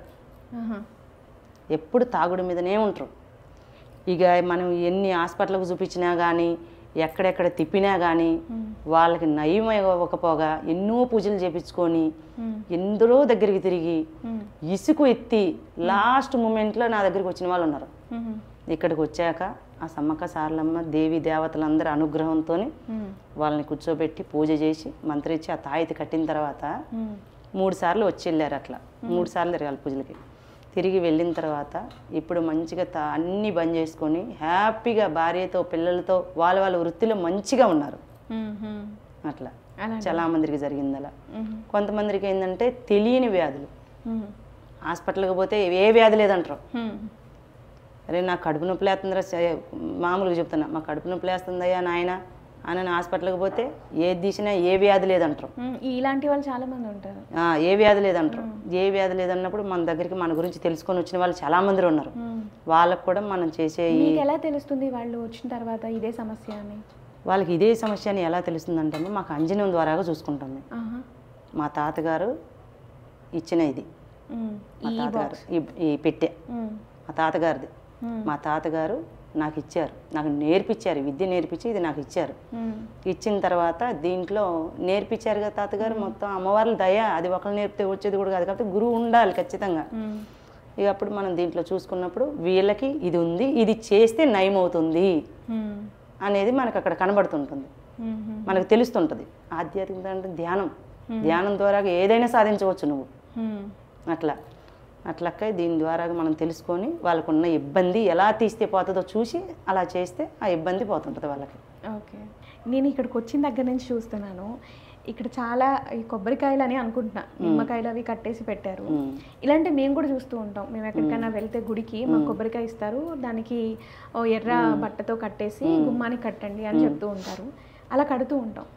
ఎప్పుడు తాగుడు మీదనే ఉంటారు. ఇక మనం ఎన్ని హాస్పిటల్కి చూపించినా కానీ ఎక్కడెక్కడ తిప్పినా కానీ వాళ్ళకి నయం అవ్వకపోగా ఎన్నో పూజలు చేపించుకొని ఎందరో దగ్గరికి తిరిగి ఇసుకు ఎత్తి లాస్ట్ మూమెంట్లో నా దగ్గరికి వచ్చిన వాళ్ళు ఉన్నారు. ఇక్కడికి వచ్చాక ఆ సమ్మక్క సారలమ్మ దేవి దేవతలందరి అనుగ్రహంతో వాళ్ళని కూర్చోబెట్టి పూజ చేసి మంత్రించి ఆ తాయితి కట్టిన తర్వాత 3 సార్లు వచ్చి వెళ్ళారు. అట్లా 3 సార్లు తిరగాలి పూజలకి. తిరిగి వెళ్ళిన తర్వాత ఇప్పుడు మంచిగా అన్నీ బంద్ చేసుకొని హ్యాపీగా భార్యతో పిల్లలతో వాళ్ళ వృత్తిలో మంచిగా ఉన్నారు. అట్లా చాలా మందికి జరిగింది అలా. కొంతమందికి ఏంటంటే తెలియని వ్యాధులు, హాస్పిటల్కి పోతే ఏ వ్యాధి లేదంటారు. అరే నాకు కడుపు నొప్పి లేస్తుందిరా, మామూలుగా చెప్తున్నా, మా కడుపు నొప్పి లేస్తుందయ్యా నాయన అని హాస్పిటల్కి పోతే ఏది తీసినా ఏ వ్యాధి లేదంటారు. ఇలాంటి వాళ్ళు చాలా మంది ఉంటారు. ఏ వ్యాధి లేదంటారు. ఏ వ్యాధి లేదన్నప్పుడు మన దగ్గరికి మన గురించి తెలుసుకొని వచ్చిన వాళ్ళు చాలా మంది ఉన్నారు. వాళ్ళకు కూడా మనం చేసే ఎలా తెలుస్తుంది వాళ్ళు వచ్చిన తర్వాత ఇదే సమస్య అని? వాళ్ళకి ఇదే సమస్య అని ఎలా తెలుస్తుందంటే మాకు అంజనం ద్వారాగా చూసుకుంటుంది. మా తాతగారు ఇచ్చిన ఇది, మా తాతగారు ఈ పెట్టె మా తాతగారిది. మా తాతగారు నాకు ఇచ్చారు, నాకు నేర్పించారు, విద్య నేర్పించి ఇది నాకు ఇచ్చారు. ఇచ్చిన తర్వాత దీంట్లో నేర్పించారు కదా తాతగారు, మొత్తం అమ్మవార్ల దయ, అది ఒకరు నేర్పితే వచ్చేది కూడా కాదు కాబట్టి గురువు ఉండాలి ఖచ్చితంగా. ఇక అప్పుడు మనం దీంట్లో చూసుకున్నప్పుడు వీళ్ళకి ఇది ఉంది, ఇది చేస్తే నయం అవుతుంది అనేది మనకు అక్కడ కనబడుతుంటుంది, మనకు తెలుస్తుంటుంది. ఆధ్యాత్మికత అంటే ధ్యానం, ధ్యానం ద్వారా ఏదైనా సాధించవచ్చు నువ్వు. అట్లక్క దీని ద్వారా మనం తెలుసుకొని వాళ్ళకున్న ఇబ్బంది ఎలా తీస్తే పోతుందో చూసి అలా చేస్తే ఆ ఇబ్బంది పోతుంటుంది వాళ్ళకి. ఓకే, నేను ఇక్కడికి వచ్చిన దగ్గర నుంచి చూస్తున్నాను, ఇక్కడ చాలా ఈ కొబ్బరికాయలు అని అనుకుంటున్నా, నిమ్మకాయలు అవి కట్టేసి పెట్టారు. ఇలాంటి మేము కూడా చూస్తూ ఉంటాం. మేము ఎక్కడికైనా వెళ్తే గుడికి మాకు కొబ్బరికాయ ఇస్తారు, దానికి ఓ ఎర్ర బట్టతో కట్టేసి గుమ్మానికి కట్టండి అని చెప్తూ ఉంటారు. అలా కడుతూ ఉంటాం.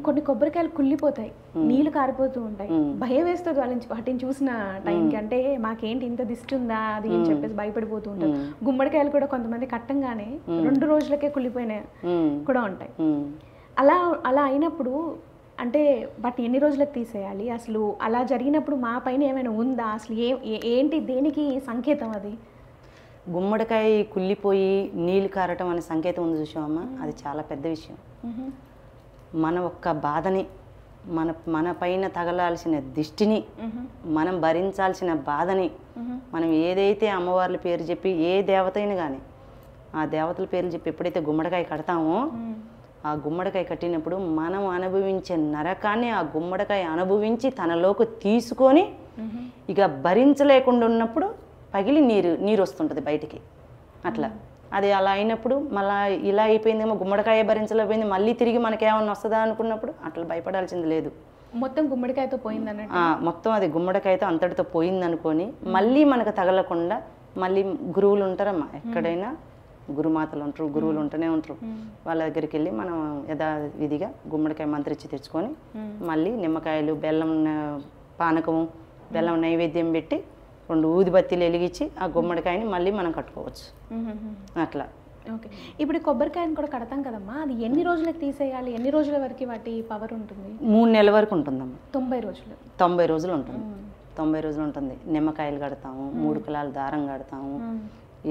కొన్ని కొబ్బరికాయలు కుళ్ళిపోతాయి, నీళ్లు కారిపోతూ ఉంటాయి. భయం వేస్తుంది వాటిని చూసిన టైంకి. అంటే మాకేంటి ఇంత దిష్టి ఉందా అది అని చెప్పేసి భయపడిపోతూ ఉంటారు. గుమ్మడికాయలు కూడా కొంతమంది కట్టంగానే 2 రోజులకే కుళ్ళిపోయినాయి కూడా ఉంటాయి. అలా అయినప్పుడు అంటే వాటిని ఎన్ని రోజులకు తీసేయాలి అసలు? అలా జరిగినప్పుడు మా పైన ఏమైనా ఉందా అసలు? ఏంటి, దేనికి సంకేతం అది? గుమ్మడికాయ కుళ్ళిపోయి నీళ్ళు కారటం అనే సంకేతం ఉంది చూసామమ్మా, అది చాలా పెద్ద విషయం. మన ఒక్క బాధని, మన పైన తగలాల్సిన దిష్టిని, మనం భరించాల్సిన బాధని, మనం ఏదైతే అమ్మవార్ల పేరు చెప్పి ఏ దేవత అయినా కానీ ఆ దేవతల పేర్లు చెప్పి ఎప్పుడైతే గుమ్మడికాయ కడతామో ఆ గుమ్మడికాయ కట్టినప్పుడు మనం అనుభవించే నరకాన్ని ఆ గుమ్మడికాయ అనుభవించి తనలోకి తీసుకొని ఇక భరించలేకుండా ఉన్నప్పుడు పగిలి నీరు వస్తుంటుంది బయటికి. అట్లా అది అలా అయినప్పుడు మళ్ళీ ఇలా అయిపోయిందేమో, గుమ్మడికాయ భరించలేకపోయింది, మళ్ళీ తిరిగి మనకేమన్నా వస్తుందా అనుకున్నప్పుడు అట్లా భయపడాల్సింది లేదు. మొత్తం గుమ్మడికాయతో పోయిందన్నట్టు, మొత్తం అది గుమ్మడికాయతో అంతటితో పోయిందనుకొని మళ్ళీ మనకు తగలకుండా మళ్ళీ గురువులు ఉంటారమ్మా, ఎక్కడైనా గురుమాతలు ఉంటారు, గురువులు ఉంటూనే ఉంటారు. వాళ్ళ దగ్గరికి వెళ్ళి మనం యథావిధిగా గుమ్మడికాయ మంత్రించి తెచ్చుకొని మళ్ళీ నిమ్మకాయలు, బెల్లం పానకము, బెల్లం నైవేద్యం పెట్టి 2 ఊదిబత్తీలు వెలిగించి ఆ గుమ్మడికాయని మళ్ళీ మనం కట్టుకోవచ్చు. అట్లా ఓకే. ఇప్పుడు ఈ కొబ్బరికాయని కూడా కడతాం కదమ్మా, అది ఎన్ని రోజులకు తీసేయాలి, ఎన్ని రోజుల వరకు వాటి పవర్ ఉంటుంది? 3 నెలల వరకు ఉంటుందమ్మా. 90 రోజులు. 90 రోజులు ఉంటుంది. 90 రోజులు ఉంటుంది. నిమ్మకాయలు కడతాము, 3 కులాల దారం కడతాము.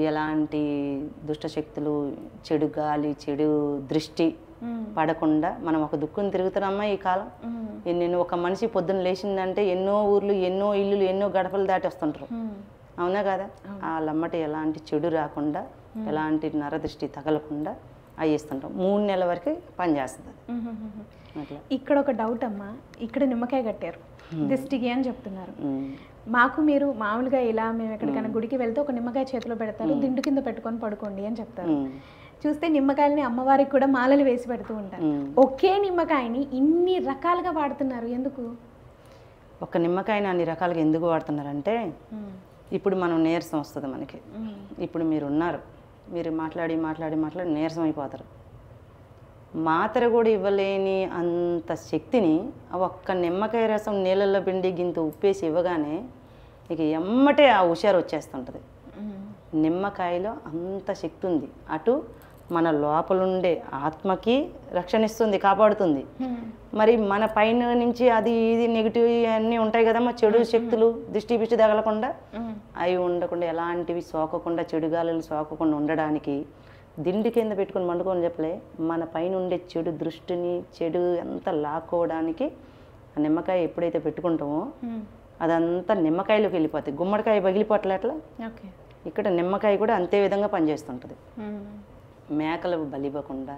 ఎలాంటి దుష్టశక్తులు, చెడు గాలి, చెడు దృష్టి పడకుండా మనం ఒక దుక్కుని తిరుగుతున్నామా ఈ కాలం. నేను ఒక మనిషి పొద్దున్న లేచిందంటే ఎన్నో ఊర్లు, ఎన్నో ఇల్లులు, ఎన్నో గడపలు దాటి వస్తుంటారు, అవునా కదా? వాళ్ళమ్మటి ఎలాంటి చెడు రాకుండా, ఎలాంటి నరదృష్టి తగలకుండా అయ్యేస్తుంటాం. 3 నెలల వరకు పనిచేస్తుంది. అట్లా. ఇక్కడ ఒక డౌట్ అమ్మా, ఇక్కడ నిమ్మకాయ కట్టారు దిష్టికి అని చెప్తున్నారు. మాకు మీరు మామూలుగా ఇలా మేము ఎక్కడికైనా గుడికి వెళ్తే ఒక నిమ్మకాయ చేతిలో పెడతారు, దిండు కింద పెట్టుకొని పడుకోండి అని చెప్తారు. చూస్తే నిమ్మకాయలని అమ్మవారికి కూడా మాలలు వేసి పెడుతూ ఉంటారు. ఒకే నిమ్మకాయని ఇన్ని రకాలుగా వాడుతున్నారు, ఎందుకు? ఒక నిమ్మకాయని అన్ని రకాలుగా ఎందుకు వాడుతున్నారంటే, ఇప్పుడు మనం నీరసం వస్తుంది మనకి. ఇప్పుడు మీరు ఉన్నారు, మీరు మాట్లాడి మాట్లాడి మాట్లాడి నీరసం అయిపోతారు. మాత్ర కూడా ఇవ్వలేని అంత శక్తిని ఒక్క నిమ్మకాయ రసం నీళ్ళల్లో పిండి గింత ఉప్పేసి ఇవ్వగానే ఇక ఎమ్మటే ఆ హుషారు వచ్చేస్తుంటుంది. నిమ్మకాయలో అంత శక్తి ఉంది. అటు మన లోపలుండే ఆత్మకి రక్షణ ఇస్తుంది, కాపాడుతుంది. మరి మన పైన నుంచి అది ఇది నెగిటివ్ అన్నీ ఉంటాయి కదమ్మా, చెడు శక్తులు దిష్టి పిష్టి తగలకుండా, అవి ఉండకుండా, ఎలాంటివి సోకకుండా, చెడు గాలులు సోకకుండా ఉండడానికి దిండి కింద పెట్టుకొని మండుకొని చెప్పలే, మన పైన ఉండే చెడు దృష్టిని, చెడు అంతా లాక్కోవడానికి ఆ నిమ్మకాయ ఎప్పుడైతే పెట్టుకుంటామో అదంతా నిమ్మకాయలోకి వెళ్ళిపోతాయి. గుమ్మడికాయ పగిలిపోవట్లే అట్లా ఇక్కడ నిమ్మకాయ కూడా అంతే విధంగా పనిచేస్తుంటుంది. మేకలు బలివ్వకుండా,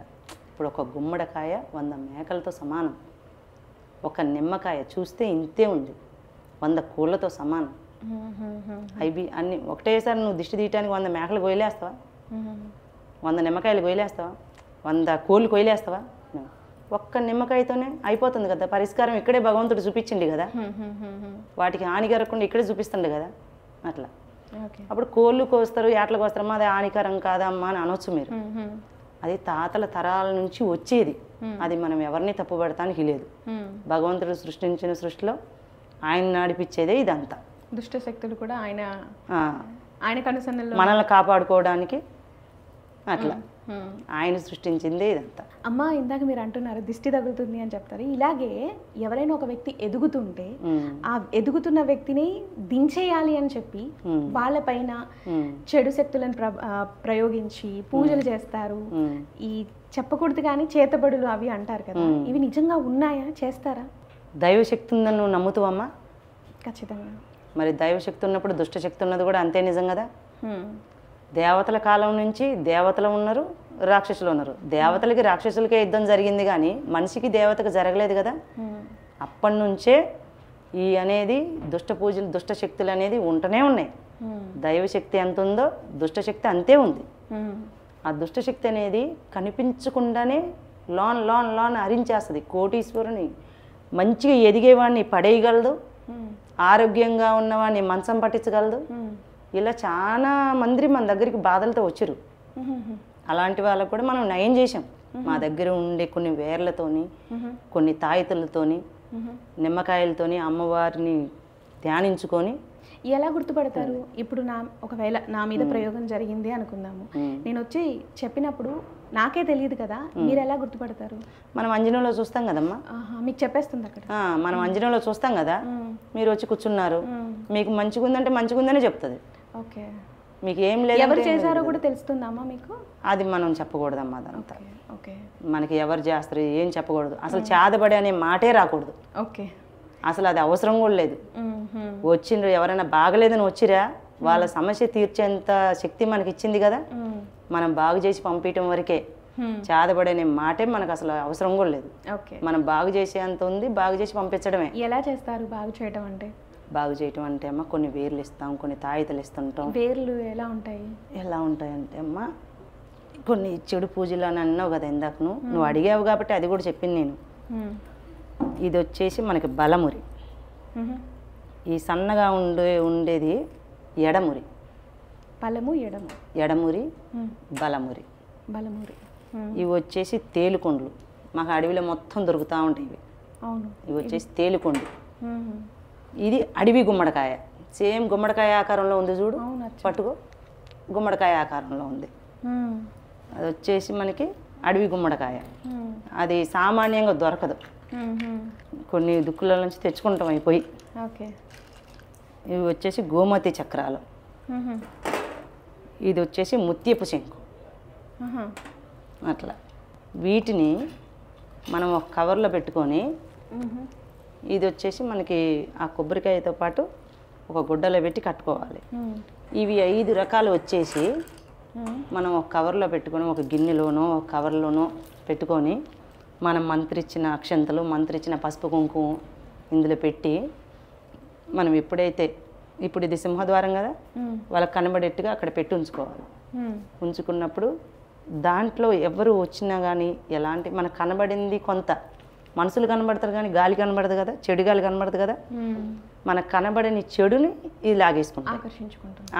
ఇప్పుడు ఒక గుమ్మడికాయ 100 మేకలతో సమానం. ఒక నిమ్మకాయ చూస్తే ఇంతే ఉంది, 100 కోళ్ళతో సమానం. అవి అన్ని ఒకటేసారి నువ్వు దిష్టి తీయటానికి 100 మేకలు కొయ్యలేస్తావా? 100 నిమ్మకాయలు కొయ్యలేస్తావా? 100 కోళ్ళు కొయ్యలేస్తావా? ఒక్క నిమ్మకాయతోనే అయిపోతుంది కదా పరిష్కారం. ఇక్కడే భగవంతుడు చూపించింది కదా, వాటికి హానికరకుండా ఇక్కడే చూపిస్తుండే కదా. అట్లా అప్పుడు కోళ్ళు కోస్తారు, ఏటలు కోస్తారమ్మా, అది హానికరం కాదమ్మా అని అనొచ్చు మీరు. అది తాతల తరాల నుంచి వచ్చేది, అది మనం ఎవరిని తప్పుపడటానికి లేదు. భగవంతుడు సృష్టించిన సృష్టిలో ఆయన నడిపించేదే ఇదంతా. దుష్ట శక్తులు కూడా ఆయన కనుసన్నల్లో మనల్ని కాపాడుకోవడానికి అట్లా ఆయన సృష్టించిందే ఇదంతా. అమ్మ, ఇందాక మీరు అంటున్నారు దిష్టి తగులుతుంది అని చెప్తారు. ఇలాగే ఎవరైనా ఒక వ్యక్తి ఎదుగుతుంటే ఆ ఎదుగుతున్న వ్యక్తిని దించేయాలి అని చెప్పి వాళ్ళపైన చెడు శక్తులను ప్రయోగించి పూజలు చేస్తారు. ఈ చెప్పకూడదు కానీ చేతబడులు అవి అంటారు కదా, ఇవి నిజంగా ఉన్నాయా? చేస్తారా? దైవశక్తి ఉందని నువ్వు నమ్ముతావమ్మా? ఖచ్చితంగా. మరి దైవశక్తి ఉన్నప్పుడు దుష్టశక్తి ఉన్నది కూడా అంతే నిజం కదా. దేవతల కాలం నుంచి దేవతలు ఉన్నారు, రాక్షసులు ఉన్నారు. దేవతలకి రాక్షసులకే యుద్ధం జరిగింది కానీ మనిషికి దేవతకు జరగలేదు కదా. అప్పటి నుంచే ఈ అనేది దుష్ట పూజలు, దుష్ట శక్తులు అనేది ఉంటూనే ఉన్నాయి. దైవశక్తి ఎంత ఉందో దుష్టశక్తి అంతే ఉంది. ఆ దుష్టశక్తి అనేది కనిపించకుండానే లోన్ లోన్ లోన్ హరించేస్తుంది. కోటీశ్వరుని మంచిగా ఎదిగేవాడిని పడేయగలదు, ఆరోగ్యంగా ఉన్నవాడిని మంచం పట్టించగలదు. ఇలా చాలా మంది మన దగ్గరికి బాధలతో వచ్చారు. అలాంటి వాళ్ళకు కూడా మనం నయం చేసాం. మా దగ్గర ఉండే కొన్ని వేర్లతోని, కొన్ని తాయితులతోని, నిమ్మకాయలతోని అమ్మవారిని ధ్యానించుకొని. ఎలా గుర్తుపడతారు? ఇప్పుడు ఒకవేళ నా మీద ప్రయోగం జరిగింది అనుకుందాము, నేను వచ్చి చెప్పినప్పుడు నాకే తెలియదు కదా, మీరు ఎలా గుర్తుపడతారు? మనం అంజనంలో చూస్తాం కదమ్మా. మీకు చెప్పేస్తుంది అక్కడ. మనం అంజనంలో చూస్తాం కదా, మీరు వచ్చి కూర్చున్నారు, మీకు మంచిగా ఉందంటే మంచిగా ఉందనే చెప్తుంది. ఓకే. మీకు ఏం లేదు, ఎవరు చేశారో కూడా తెలుస్తుందమ్మా మీకు? అది మనం చెప్పకూడదమ్మా. అదంతా ఓకే. మనకి ఎవరు చేస్తారు ఏం చెప్పకూడదు. అసలు చేతబడి అనే మాటే రాకూడదు. ఓకే. అసలు అది అవసరం కూడా లేదు. వచ్చిండ్రు ఎవరైనా బాగలేదని వచ్చిరా, వాళ్ళ సమస్య తీర్చేంత శక్తి మనకి ఇచ్చింది కదా, మనం బాగు చేసి పంపించడం వరకే. చేతబడి అనే మాటే మనకు అసలు అవసరం కూడా లేదు. మనం బాగు చేసేంత ఉంది, బాగు చేసి పంపించడమే. ఎలా చేస్తారు బాగు చేయడం అంటే? బాగు చేయటం అంటే అమ్మ కొన్ని వేర్లు ఇస్తాం, కొన్ని తాయితలు ఇస్తుంటాం. వేర్లు ఎలా ఉంటాయి? ఎలా ఉంటాయంటే అమ్మ, కొన్ని చెడు పూజలు అని అన్నావు కదా ఇందాక, నువ్వు అడిగావు కాబట్టి అది కూడా చెప్పింది నేను. ఇది వచ్చేసి మనకి బలమురి. ఈ సన్నగా ఉండేది ఎడమురి. బలము ఎడము. ఎడమురి, బలమురి. బలమురి. ఇవి వచ్చేసి తేలుకొండలు. మాకు అడవిలో మొత్తం దొరుకుతూ ఉంటాయి ఇవి. అవును. ఇవి వచ్చేసి తేలుకొండు. ఇది అడవి గుమ్మడికాయ. సేమ్ గుమ్మడికాయ ఆకారంలో ఉంది చూడు, పట్టుకో, గుమ్మడికాయ ఆకారంలో ఉంది. అది వచ్చేసి మనకి అడవి గుమ్మడికాయ. అది సామాన్యంగా దొరకదు, కొన్ని దుక్కుల నుంచి తెచ్చుకుంటాం అయిపోయి. ఓకే. ఇవి వచ్చేసి గోమతి చక్రాలు, ఇది వచ్చేసి ముత్యపు శంకు. అట్లా వీటిని మనం ఒక కవర్లో పెట్టుకొని, ఇది వచ్చేసి మనకి ఆ కొబ్బరికాయతో పాటు ఒక గుడ్డలో పెట్టి కట్టుకోవాలి. ఇవి 5 రకాలు వచ్చేసి మనం ఒక కవర్లో పెట్టుకొని, ఒక గిన్నెలోనో ఒక కవర్లోనో పెట్టుకొని, మనం మంత్రిచ్చిన అక్షంతలు, మంత్రిచ్చిన పసుపు కుంకుమ ఇందులో పెట్టి, మనం ఎప్పుడైతే ఇప్పుడు ఇది సింహద్వారం కదా, వాళ్ళకి కనబడేట్టుగా అక్కడ పెట్టి ఉంచుకోవాలి. ఉంచుకున్నప్పుడు దాంట్లో ఎవరు వచ్చినా కానీ ఎలాంటి మనకు కనబడింది కొంత, మనుషులు కనబడతారు కానీ గాలి కనబడదు కదా, చెడు గాలి కనబడదు కదా, మనకు కనబడని చెడుని ఇది లాగేసుకుంటాయి,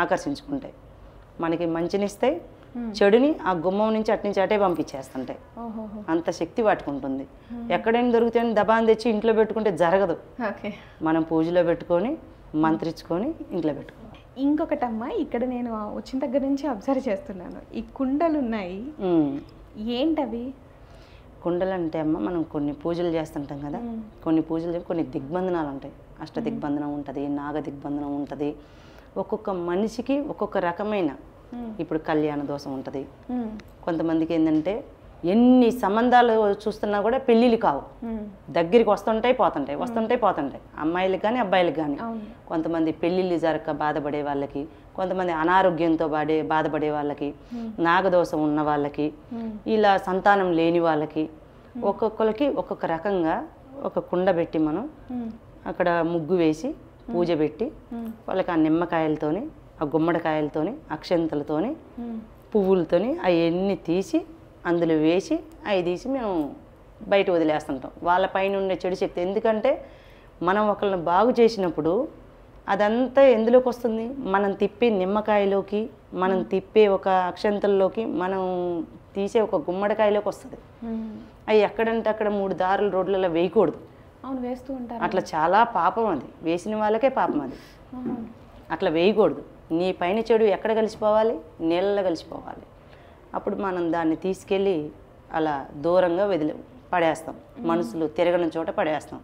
ఆకర్షించుకుంటాయి. మనకి మంచినిస్తాయి, చెడుని ఆ గుమ్మం నుంచి అటు నుంచి అటే పంపించేస్తుంటాయి. అంత శక్తి పట్టుకుంటుంది. ఎక్కడైనా దొరుకుతాయని దబాన్ తెచ్చి ఇంట్లో పెట్టుకుంటే జరగదు. మనం పూజలో పెట్టుకొని మంత్రించుకొని ఇంట్లో పెట్టుకోవాలి. ఇంకొకటమ్మా, ఇక్కడ నేను వచ్చిన దగ్గర నుంచి అబ్జర్వ్ చేస్తున్నాను, ఈ కుండలు ఉన్నాయి, ఏంటవి? కుండలు అంటే అమ్మ, మనం కొన్ని పూజలు చేస్తుంటాం కదా, కొన్ని పూజలు కొన్ని దిగ్బంధనాలు ఉంటాయి. అష్ట దిగ్బంధనం ఉంటుంది, నాగ దిగ్బంధనం ఉంటుంది. ఒక్కొక్క మనిషికి ఒక్కొక్క రకమైన, ఇప్పుడు కళ్యాణ దోషం ఉంటుంది. కొంతమందికి ఏంటంటే ఎన్ని సంబంధాలు చూస్తున్నా కూడా పెళ్ళిళ్ళు కావు, దగ్గరికి వస్తుంటాయి పోతుంటాయి, అమ్మాయిలకు కానీ అబ్బాయిలకు కానీ. కొంతమంది పెళ్ళిళ్ళు జరగక బాధపడే వాళ్ళకి, కొంతమంది అనారోగ్యంతో బాధపడే వాళ్ళకి, నాగదోషం ఉన్న వాళ్ళకి, ఇలా సంతానం లేని వాళ్ళకి, ఒక్కొక్కరికి ఒక్కొక్క రకంగా ఒక కుండ పెట్టి మనం అక్కడ ముగ్గు వేసి పూజ పెట్టి, వాళ్ళకి ఆ నిమ్మకాయలతోని, ఆ గుమ్మడికాయలతోని, అక్షంతలతోని, పువ్వులతోని అవన్నీ తీసి అందులో వేసి అవి తీసి మేము బయట వదిలేస్తుంటాం. వాళ్ళ పైన ఉండే చెడు శక్తి, ఎందుకంటే మనం ఒకళ్ళని బాగు చేసినప్పుడు అదంతా ఎందులోకి వస్తుంది, మనం తిప్పే నిమ్మకాయలోకి, మనం తిప్పే ఒక అక్షంతల్లోకి, మనం తీసే ఒక గుమ్మడికాయలోకి వస్తుంది. అవి ఎక్కడంటే అక్కడ 3 దారులు రోడ్లలో వేయకూడదు. అవును, వేస్తూ ఉంటారు. అట్లా చాలా పాపం, అది వేసిన వాళ్ళకే పాపం. అది అట్లా వేయకూడదు. నీ పైన చెడు ఎక్కడ కలిసిపోవాలి, నీళ్ళలో కలిసిపోవాలి. అప్పుడు మనం దాన్ని తీసుకెళ్ళి అలా దూరంగా పడేస్తాం, మనుషులు తిరగని చోట పడేస్తాం.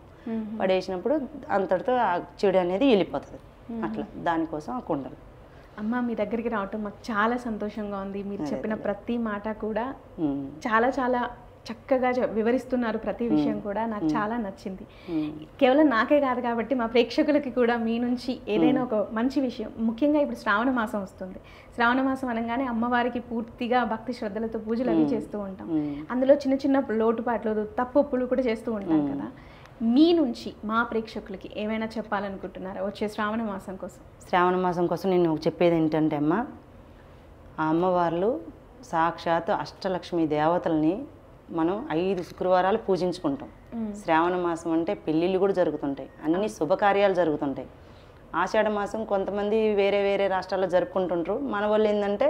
పడేసినప్పుడు అంతటితో ఆ చెడు అనేది వెళ్ళిపోతుంది. అట్లా దానికోసం ఆ కుండలు. అమ్మ, మీ దగ్గరికి రావటం మాకు చాలా సంతోషంగా ఉంది. మీరు చెప్పిన ప్రతి మాట కూడా చాలా చాలా చక్కగా వివరిస్తున్నారు. ప్రతి విషయం కూడా నాకు చాలా నచ్చింది. కేవలం నాకే కాదు కాబట్టి మా ప్రేక్షకులకి కూడా మీ నుంచి ఏదైనా ఒక మంచి విషయం, ముఖ్యంగా ఇప్పుడు శ్రావణ మాసం వస్తుంది. శ్రావణ మాసం అనగానే అమ్మవారికి పూర్తిగా భక్తి శ్రద్ధలతో పూజలు అవి చేస్తూ ఉంటాం. అందులో చిన్న చిన్న లోటుపాట్లు, తప్పులు కూడా చేస్తూ ఉంటాం కదా. మీ నుంచి మా ప్రేక్షకులకి ఏమైనా చెప్పాలనుకుంటున్నారా వచ్చే శ్రావణ మాసం కోసం? శ్రావణ మాసం కోసం నేను చెప్పేది ఏంటంటే అమ్మ, ఆ అమ్మవార్లు సాక్షాత్ అష్టలక్ష్మి దేవతల్ని మనం 5 శుక్రవారాలు పూజించుకుంటాం. శ్రావణ మాసం అంటే పెళ్ళిళ్ళు కూడా జరుగుతుంటాయి, అన్ని శుభకార్యాలు జరుగుతుంటాయి. ఆషాఢ మాసం కొంతమంది వేరే వేరే రాష్ట్రాల్లో జరుపుకుంటుంటారు. మన వాళ్ళు ఏంటంటే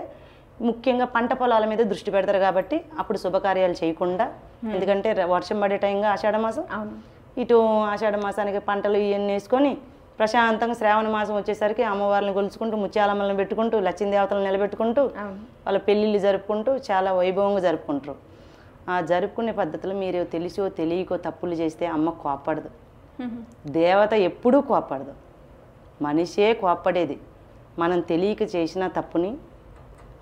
ముఖ్యంగా పంట పొలాల మీద దృష్టి పెడతారు కాబట్టి అప్పుడు శుభకార్యాలు చేయకుండా, ఎందుకంటే వర్షం పడే టైంగా ఆషాఢ మాసం, ఇటు ఆషాఢ మాసానికి పంటలు ఇవన్నీ వేసుకొని ప్రశాంతంగా శ్రావణ మాసం వచ్చేసరికి అమ్మవారిని కొలుచుకుంటూ, ముత్యాలమ్మలను పెట్టుకుంటూ, లక్ష్మీ దేవతలను నిలబెట్టుకుంటూ, వాళ్ళ పెళ్ళిళ్ళు జరుపుకుంటూ చాలా వైభవంగా జరుపుకుంటారు. ఆ జరుపుకునే పద్ధతిలో మీరు తెలిసో తెలియకో తప్పులు చేస్తే అమ్మ కోప్పడదు. దేవత ఎప్పుడూ కోప్పడదు, మనిషే కోప్పడేది. మనం తెలియక చేసిన తప్పుని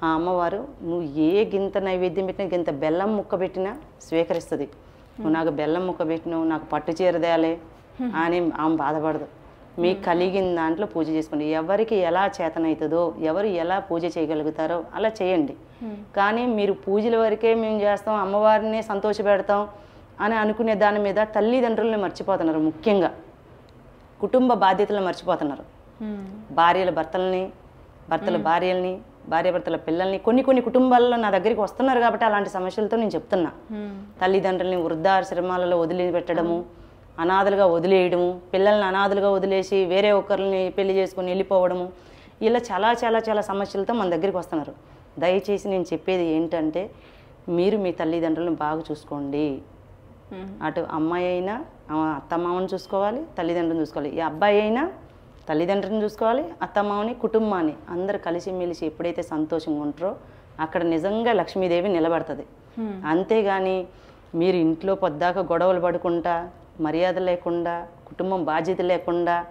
ఆ అమ్మవారు నువ్వు ఏ గింత నైవేద్యం పెట్టినా, గింత బెల్లం ముక్క పెట్టినా స్వీకరిస్తుంది. నువ్వు నాకు బెల్లం ముక్క పెట్టినావు, నాకు పట్టు చీరదేయాలి అని ఆమె బాధపడదు. మీకు కలిగిన దాంట్లో పూజ చేసుకోండి. ఎవరికి ఎలా చేతనవుతుందో, ఎవరు ఎలా పూజ చేయగలుగుతారో అలా చేయండి. కానీ మీరు పూజల వరకే మేము చేస్తాం, అమ్మవారిని సంతోషపెడతాం అని అనుకునే దాని మీద తల్లిదండ్రులను మర్చిపోతున్నారు. ముఖ్యంగా కుటుంబ బాధ్యతలను మర్చిపోతున్నారు. భార్యల భర్తల్ని, భర్తల భార్యల్ని, భార్యాభర్తల పిల్లల్ని కొన్ని కుటుంబాల్లో నా దగ్గరికి వస్తున్నారు కాబట్టి అలాంటి సమస్యలతో నేను చెప్తున్నా. తల్లిదండ్రుల్ని వృద్ధాశ్రమాలలో వదిలిపెట్టడము, అనాథలుగా వదిలేయడము, పిల్లల్ని అనాథలుగా వదిలేసి వేరే ఒకరిని పెళ్లి చేసుకొని వెళ్ళిపోవడము, ఇలా చాలా చాలా చాలా సమస్యలతో మన దగ్గరికి వస్తున్నారు. దయచేసి నేను చెప్పేది ఏంటంటే, మీరు మీ తల్లిదండ్రులను బాగా చూసుకోండి. అటు అమ్మాయి అయినా అత్తమామని చూసుకోవాలి, తల్లిదండ్రులను చూసుకోవాలి. ఈ అబ్బాయి అయినా తల్లిదండ్రులను చూసుకోవాలి, అత్తమామని, కుటుంబాన్ని అందరు కలిసిమెలిసి ఎప్పుడైతే సంతోషంగా ఉంటారో అక్కడ నిజంగా లక్ష్మీదేవి నిలబడుతుంది. అంతేగాని మీరు ఇంట్లో పొద్దాక గొడవలు పడుకుంటా, మర్యాద లేకుండా, కుటుంబం బాధ్యత లేకుండా,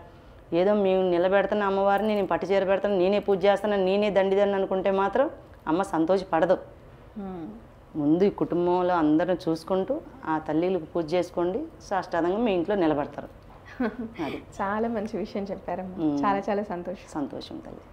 ఏదో మేము నిలబెడుతున్న అమ్మవారిని నేను పట్టు చీర పెడతాను, నేనే పూజ చేస్తాను, నేనే దండిదాన్ని అనుకుంటే మాత్రం అమ్మ సంతోషపడదు. ముందు ఈ కుటుంబంలో అందరిని చూసుకుంటూ ఆ తల్లిలకు పూజ చేసుకోండి, సాష్టాంగంగా మీ ఇంట్లో నిలబడతారు. అది చాలా మంచి విషయం చెప్పారమ్మా. చాలా చాలా సంతోషం. సంతోషం తల్లి.